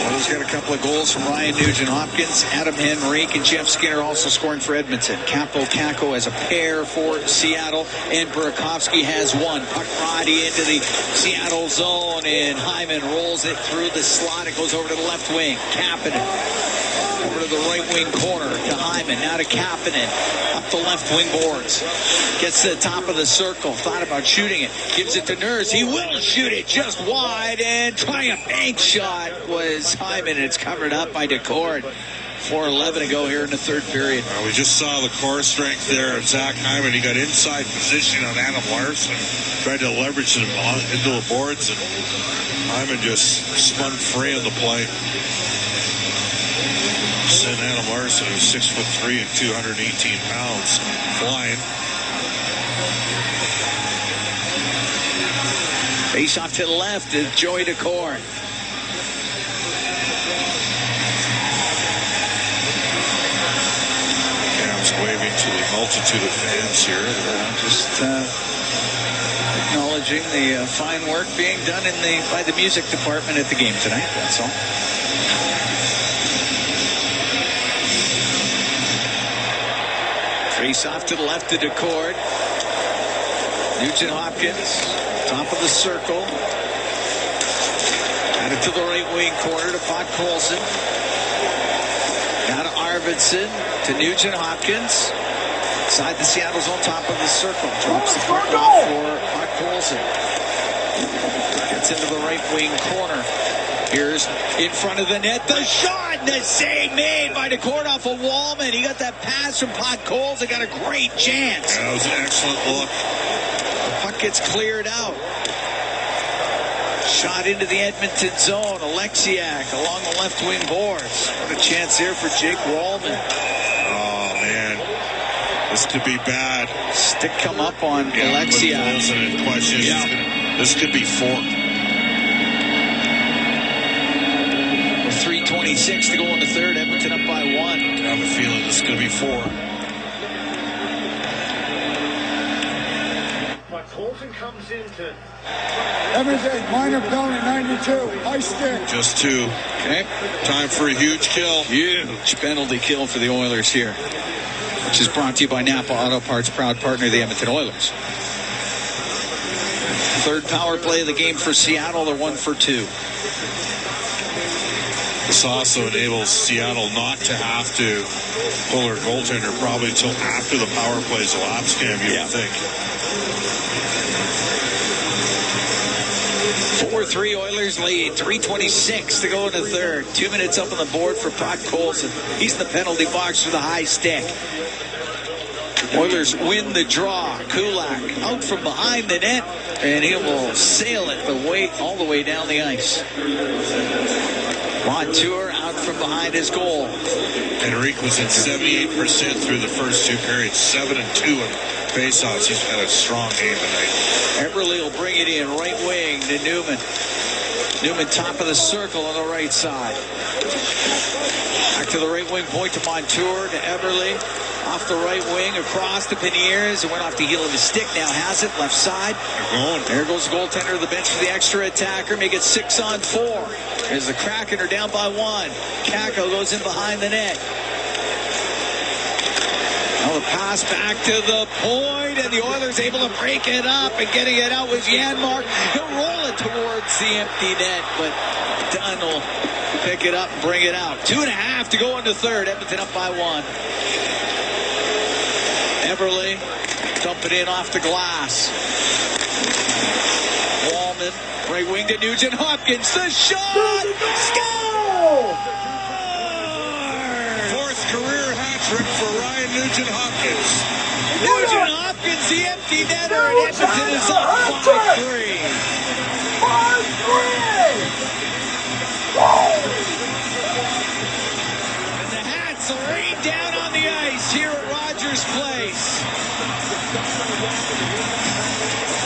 [SPEAKER 6] Oilers got a couple of goals from Ryan Nugent-Hopkins, Adam Henrique, and Jeff Skinner also scoring for Edmonton. Kakko as a pair for Seattle, and Burakovsky has one. Puck body into the Seattle zone, and Hyman rolls it through the slot. It goes over to the left wing. Kapanen over to the right wing corner to Hyman. Now to Kapanen. Up the left wing boards. Gets to the top of the circle. Thought about shooting it. Gives it to Nurse. He will shoot it just wide. And trying a bank shot was Hyman. And it's covered up by Decor. 4:11 to go here in the third period.
[SPEAKER 7] We just saw the core strength there of Zach Hyman. He got inside position on Adam Larson. Tried to leverage him into the boards. And Hyman just spun free on the play. Sent Adam Larson, who's 6'3" and 218 pounds, flying.
[SPEAKER 6] Face off to the left is Joey Decor.
[SPEAKER 7] Cam's waving to the multitude of fans here.
[SPEAKER 6] Just acknowledging the fine work being done by the music department at the game tonight. That's all. Face off to the left to Decor. Nugent-Hopkins, top of the circle. Got it to the right wing corner to Podkolzin. Now to Arvidsson, to Nugent-Hopkins. Inside the Seattle zone, top of the circle. Drops the puck off for Podkolzin. Gets into the right wing corner. Here's in front of the net. The shot and the save made by Decor off of Wallman. He got that pass from Podkolzin. Got a great chance.
[SPEAKER 7] That was an excellent look.
[SPEAKER 6] The puck gets cleared out. Shot into the Edmonton zone. Alexiak along the left wing boards. What a chance there for Jake Wallman.
[SPEAKER 7] Oh, man. This could be bad.
[SPEAKER 6] Stick come up on Alexiak.
[SPEAKER 7] This could be 4.
[SPEAKER 6] 3:26 to go in the third. Edmonton up by 1.
[SPEAKER 7] I have a feeling this is going to be 4.
[SPEAKER 4] Colton comes into
[SPEAKER 9] Edmonton, minor penalty, 92. High stick.
[SPEAKER 7] Just 2.
[SPEAKER 6] Okay.
[SPEAKER 7] Time for a huge kill.
[SPEAKER 6] Huge penalty kill for the Oilers here, which is brought to you by Napa Auto Parts, proud partner of the Edmonton Oilers. Third power play of the game for Seattle. They're 1 for 2.
[SPEAKER 7] This also enables Seattle not to have to pull their goaltender probably until after the power play's elapsed, Cam, you would think.
[SPEAKER 6] 4-3 Oilers lead. 3:26 to go in the third. 2 minutes up on the board for Podkolzin. He's in the penalty box for the high stick. Oilers win the draw. Kulak out from behind the net, and he will sail it all the way down the ice. Montour out from behind his goal.
[SPEAKER 7] Henrique was at 78% through the first 2 periods, 7-2 in faceoffs. He's had a strong game tonight.
[SPEAKER 6] Eberle will bring it in right wing to Newman. Newman top of the circle on the right side. Back to the right wing point to Montour to Eberle. Off the right wing, across to Beniers. It went off the heel of his stick. Now has it, left side. There goes the goaltender to the bench for the extra attacker. Make it 6-on-4. As the Kraken are down by 1. Kakko goes in behind the net. Now the pass back to the point, and the Oilers able to break it up, and getting it out was Janmark. He'll roll it towards the empty net, but Dunn will pick it up and bring it out. 2.5 to go into third. Edmonton up by 1. Everly dump it in off the glass. Wallman, right wing to Nugent Hopkins. The shot! Score!
[SPEAKER 7] Fourth career hat trick for Ryan Nugent Hopkins.
[SPEAKER 6] Nugent Hopkins, the empty netter, and Edmonton is up 5-3. 5-3. And the Hats will rain down on the ice here at Rogers Place.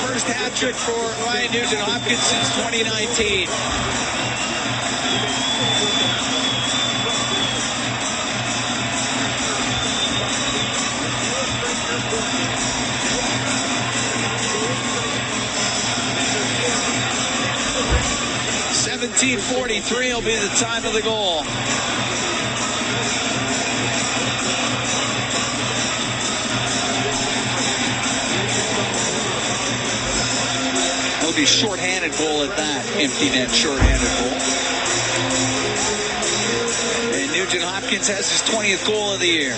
[SPEAKER 6] First hat trick for Ryan Nugent Hopkins since 2019. .43 will be the time of the goal. It'll be shorthanded goal at that. Empty net shorthanded goal. And Nugent Hopkins has his 20th goal of the year.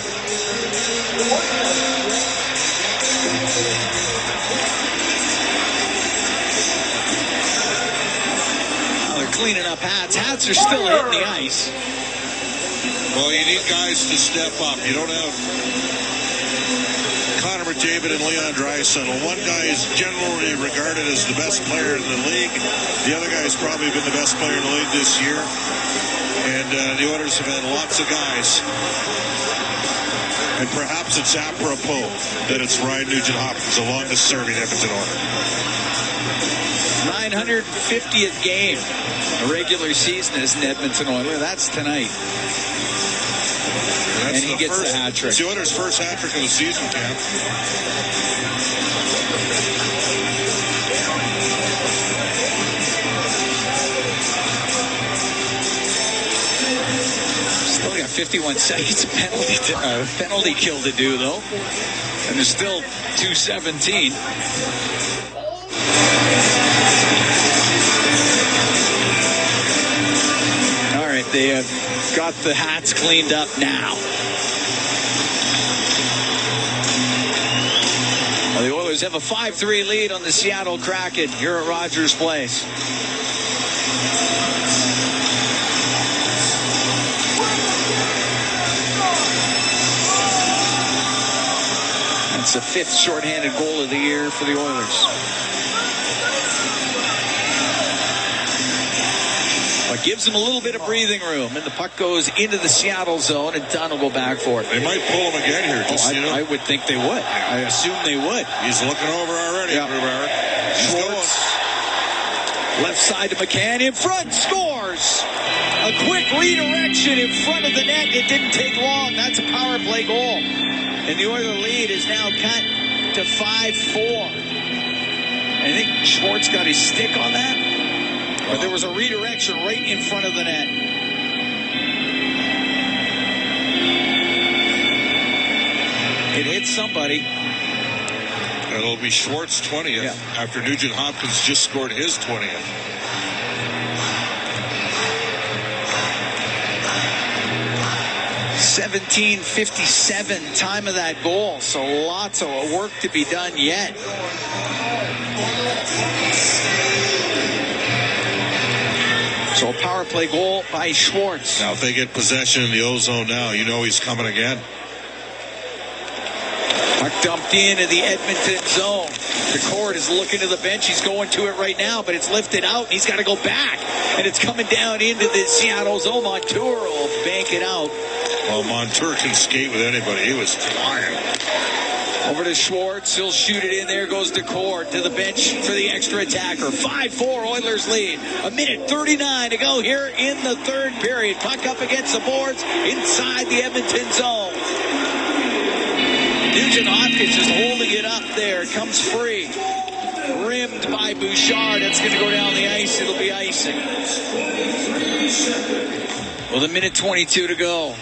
[SPEAKER 6] Cleaning up Hats. Hats are still hitting the ice.
[SPEAKER 7] Well, you need guys to step up. You don't have Connor McDavid and Leon Draisaitl. One guy is generally regarded as the best player in the league. The other guy has probably been the best player in the league this year. And the Oilers have had lots of guys. And perhaps it's apropos that it's Ryan Nugent Hopkins, the longest serving Edmonton Oiler.
[SPEAKER 6] 950th game. A regular season as an Edmonton Oiler. That's tonight. And he gets the hat trick.
[SPEAKER 7] It's the Oilers' first hat trick of the season, Cam.
[SPEAKER 6] Still got 51 seconds of penalty kill to do, though. And there's still 2:17. They have got the Hats cleaned up now. Well, the Oilers have a 5-3 lead on the Seattle Kraken here at Rogers Place. That's the 5th shorthanded goal of the year for the Oilers. But gives them a little bit of breathing room, and the puck goes into the Seattle zone, and Dunn will go back for it.
[SPEAKER 7] They might pull him again here.
[SPEAKER 6] I would think they would. I assume they would.
[SPEAKER 7] He's looking over already.
[SPEAKER 6] Yeah. Schwartz, left side to McCann, in front, scores! A quick redirection in front of the net. It didn't take long. That's a power play goal. And the Oiler lead is now cut to 5-4. I think Schwartz got his stick on that. But there was a redirection right in front of the net. It hit somebody.
[SPEAKER 7] It'll be Schwartz 20th after Nugent Hopkins just scored his 20th.
[SPEAKER 6] .17:57 time of that goal. So lots of work to be done yet. So a power play goal by Schwartz.
[SPEAKER 7] Now if they get possession in the O-zone now, you know he's coming again.
[SPEAKER 6] Puck dumped into the Edmonton zone. Decord is looking to the bench. He's going to it right now, but it's lifted out, and he's got to go back. And it's coming down into the Seattle zone. Montour will bank it out.
[SPEAKER 7] Well, Montour can skate with anybody. He was flying.
[SPEAKER 6] Over to Schwartz. He'll shoot it in. There goes Decord to the bench for the extra attacker. 5-4 Oilers lead. 1:39 to go here in the third period. Puck up against the boards inside the Edmonton zone. Nugent Hopkins just holding it up there. Comes free. Rimmed by Bouchard. It's going to go down the ice. It'll be icing. With 1:22 to go.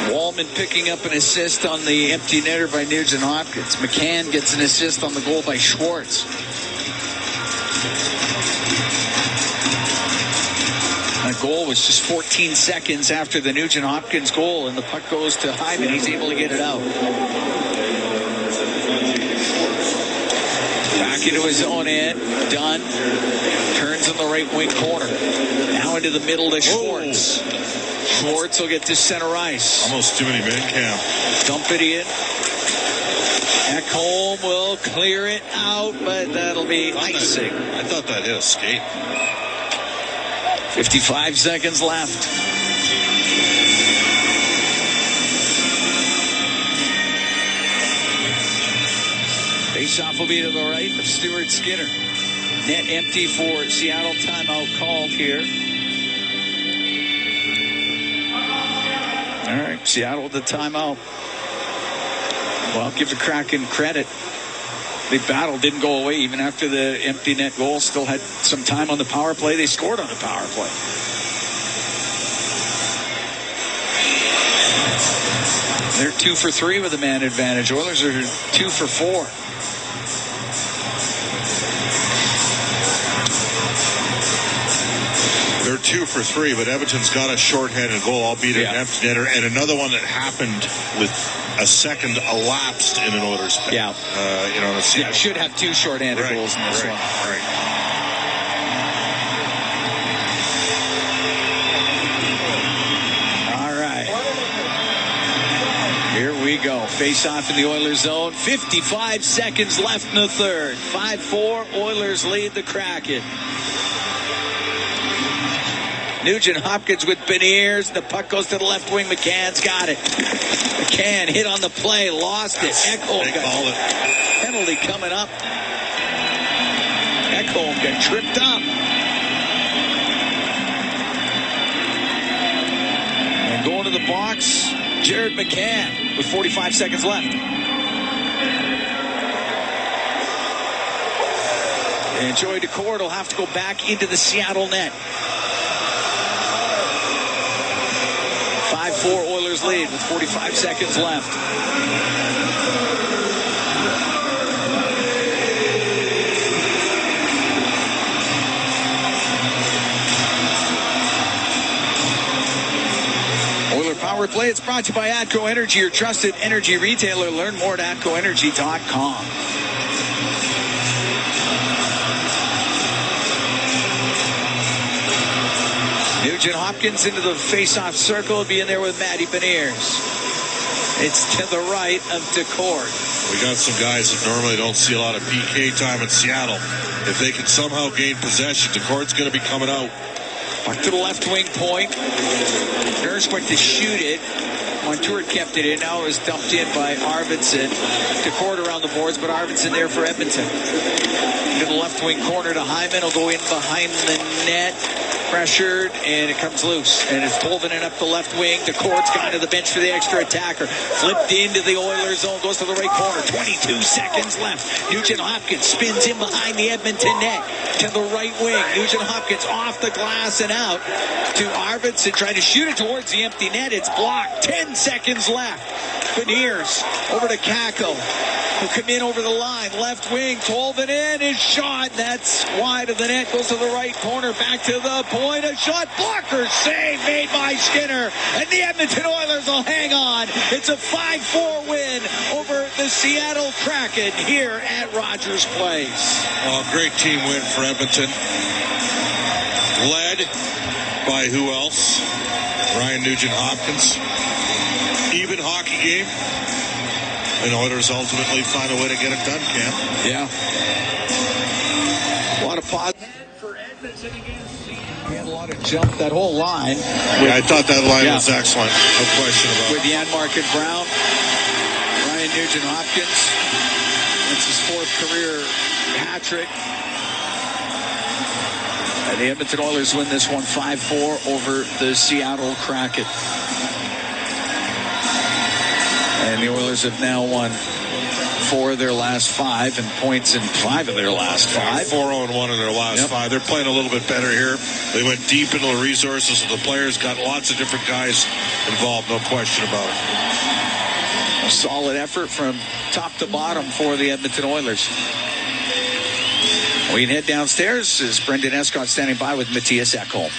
[SPEAKER 6] Wallman picking up an assist on the empty netter by Nugent Hopkins. McCann gets an assist on the goal by Schwartz. That goal was just 14 seconds after the Nugent Hopkins goal, and the puck goes to Hyman. He's able to get it out. Back into his own end. Dunn turns in the right wing corner. Now into the middle to Schwartz. Schwartz will get to center ice.
[SPEAKER 7] Almost too many men, Cam.
[SPEAKER 6] Dump it in. Ekholm will clear it out, but that'll be icing.
[SPEAKER 7] I thought that hit a skate.
[SPEAKER 6] 55 seconds left. Faceoff will be to the right of Stuart Skinner. Net empty for Seattle. Timeout called here. All right, Seattle with the timeout. Well, give the Kraken credit. The battle didn't go away even after the empty net goal. Still had some time on the power play. They scored on the power play. They're 2 for 3 with a man advantage. Oilers are 2 for 4.
[SPEAKER 7] They're 2 for 3, but Edmonton's got a shorthanded goal, albeit an empty netter, and another one that happened with a second elapsed in an Oilers thing.
[SPEAKER 6] Yeah. Should have 2 shorthanded goals in this one.
[SPEAKER 7] Right.
[SPEAKER 6] All right. Here we go. Face off in the Oilers zone. 55 seconds left in the third. 5-4. Oilers lead the Kraken. Nugent Hopkins with Beniers. The puck goes to the left wing. McCann's got it. McCann hit on the play. Lost it. Ekholm got it. Penalty coming up. Ekholm got tripped up. And going to the box, Jared McCann with 45 seconds left. And Joey Decord will have to go back into the Seattle net. 5-4 Oilers lead with 45 seconds left. Oiler Power Play. It's brought to you by ATCO Energy, your trusted energy retailer. Learn more at atcoenergy.com. Nugent Hopkins into the face-off circle. Be in there with Matty Beniers. It's to the right of Decord.
[SPEAKER 7] We got some guys that normally don't see a lot of PK time in Seattle. If they can somehow gain possession, Decord's going to be coming out.
[SPEAKER 6] Back to the left wing point. Nurse went to shoot it. Montour kept it in. Now it was dumped in by Arvidsson. Decord around the boards, but Arvidsson there for Edmonton. Into the left wing corner to Hyman. Will go in behind the net. Pressured, and it comes loose. And it's Tolvanen up the left wing. Decord's gone to the bench for the extra attacker. Flipped into the Oilers zone. Goes to the right corner. 22 seconds left. Nugent Hopkins spins in behind the Edmonton net. To the right wing. Nugent Hopkins off the glass and out to Arvidsson. Trying to shoot it towards the empty net. It's blocked. 10 seconds left. Beniers over to Kako. Who come in over the line. Left wing. Tolvanen is shot. That's wide of the net. Goes to the right corner. Back to the point. A shot. Blocker save made by Skinner. And the Edmonton Oilers will hang on. It's a 5-4 win over the Seattle Kraken here at Rogers Place.
[SPEAKER 7] Oh, great team win for Edmonton. Led by who else? Ryan Nugent Hopkins. Even hockey game. And Oilers ultimately find a way to get it done, Cam.
[SPEAKER 6] Yeah. A lot of positive for Edmonton against Seattle. He had a lot of jump, that whole line.
[SPEAKER 7] I thought that line was excellent. No question about it.
[SPEAKER 6] With Janmark and Brown, Ryan Nugent Hopkins. That's his 4th career hat trick. The Edmonton Oilers win this one 5-4 over the Seattle Kraken. And the Oilers have now won 4 of their last 5 and points in 5 of their last 5.
[SPEAKER 7] 4-0-1 in their last 5. They're playing a little bit better here. They went deep into the resources of the players, got lots of different guys involved, no question about it.
[SPEAKER 6] A solid effort from top to bottom for the Edmonton Oilers. We can head downstairs as Brendan Escott standing by with Matthias Ekholm.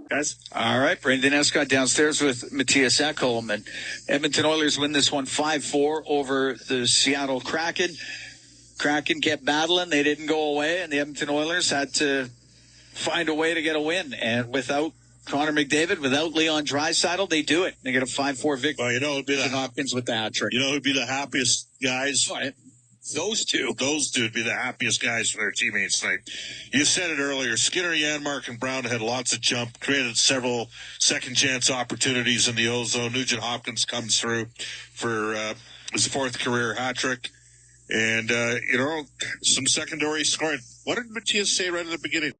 [SPEAKER 7] Guys.
[SPEAKER 6] All right, Brendan Escott downstairs with Matthias Ekholm. And Edmonton Oilers win this one 5-4 over the Seattle Kraken. Kraken kept battling. They didn't go away, and the Edmonton Oilers had to find a way to get a win. And without Connor McDavid, without Leon Draisaitl, they do it. They get a 5-4 victory.
[SPEAKER 7] Well, it'd be
[SPEAKER 6] Hopkins with the hat trick.
[SPEAKER 7] Who'd be the happiest guys?
[SPEAKER 6] Those two.
[SPEAKER 7] Those two would be the happiest guys for their teammates tonight. You said it earlier. Skinner, Janmark, and Brown had lots of jump, created several second-chance opportunities in the O-zone. Nugent Hopkins comes through for his 4th career hat trick. And, some secondary scoring. What did Matthias say right at the beginning?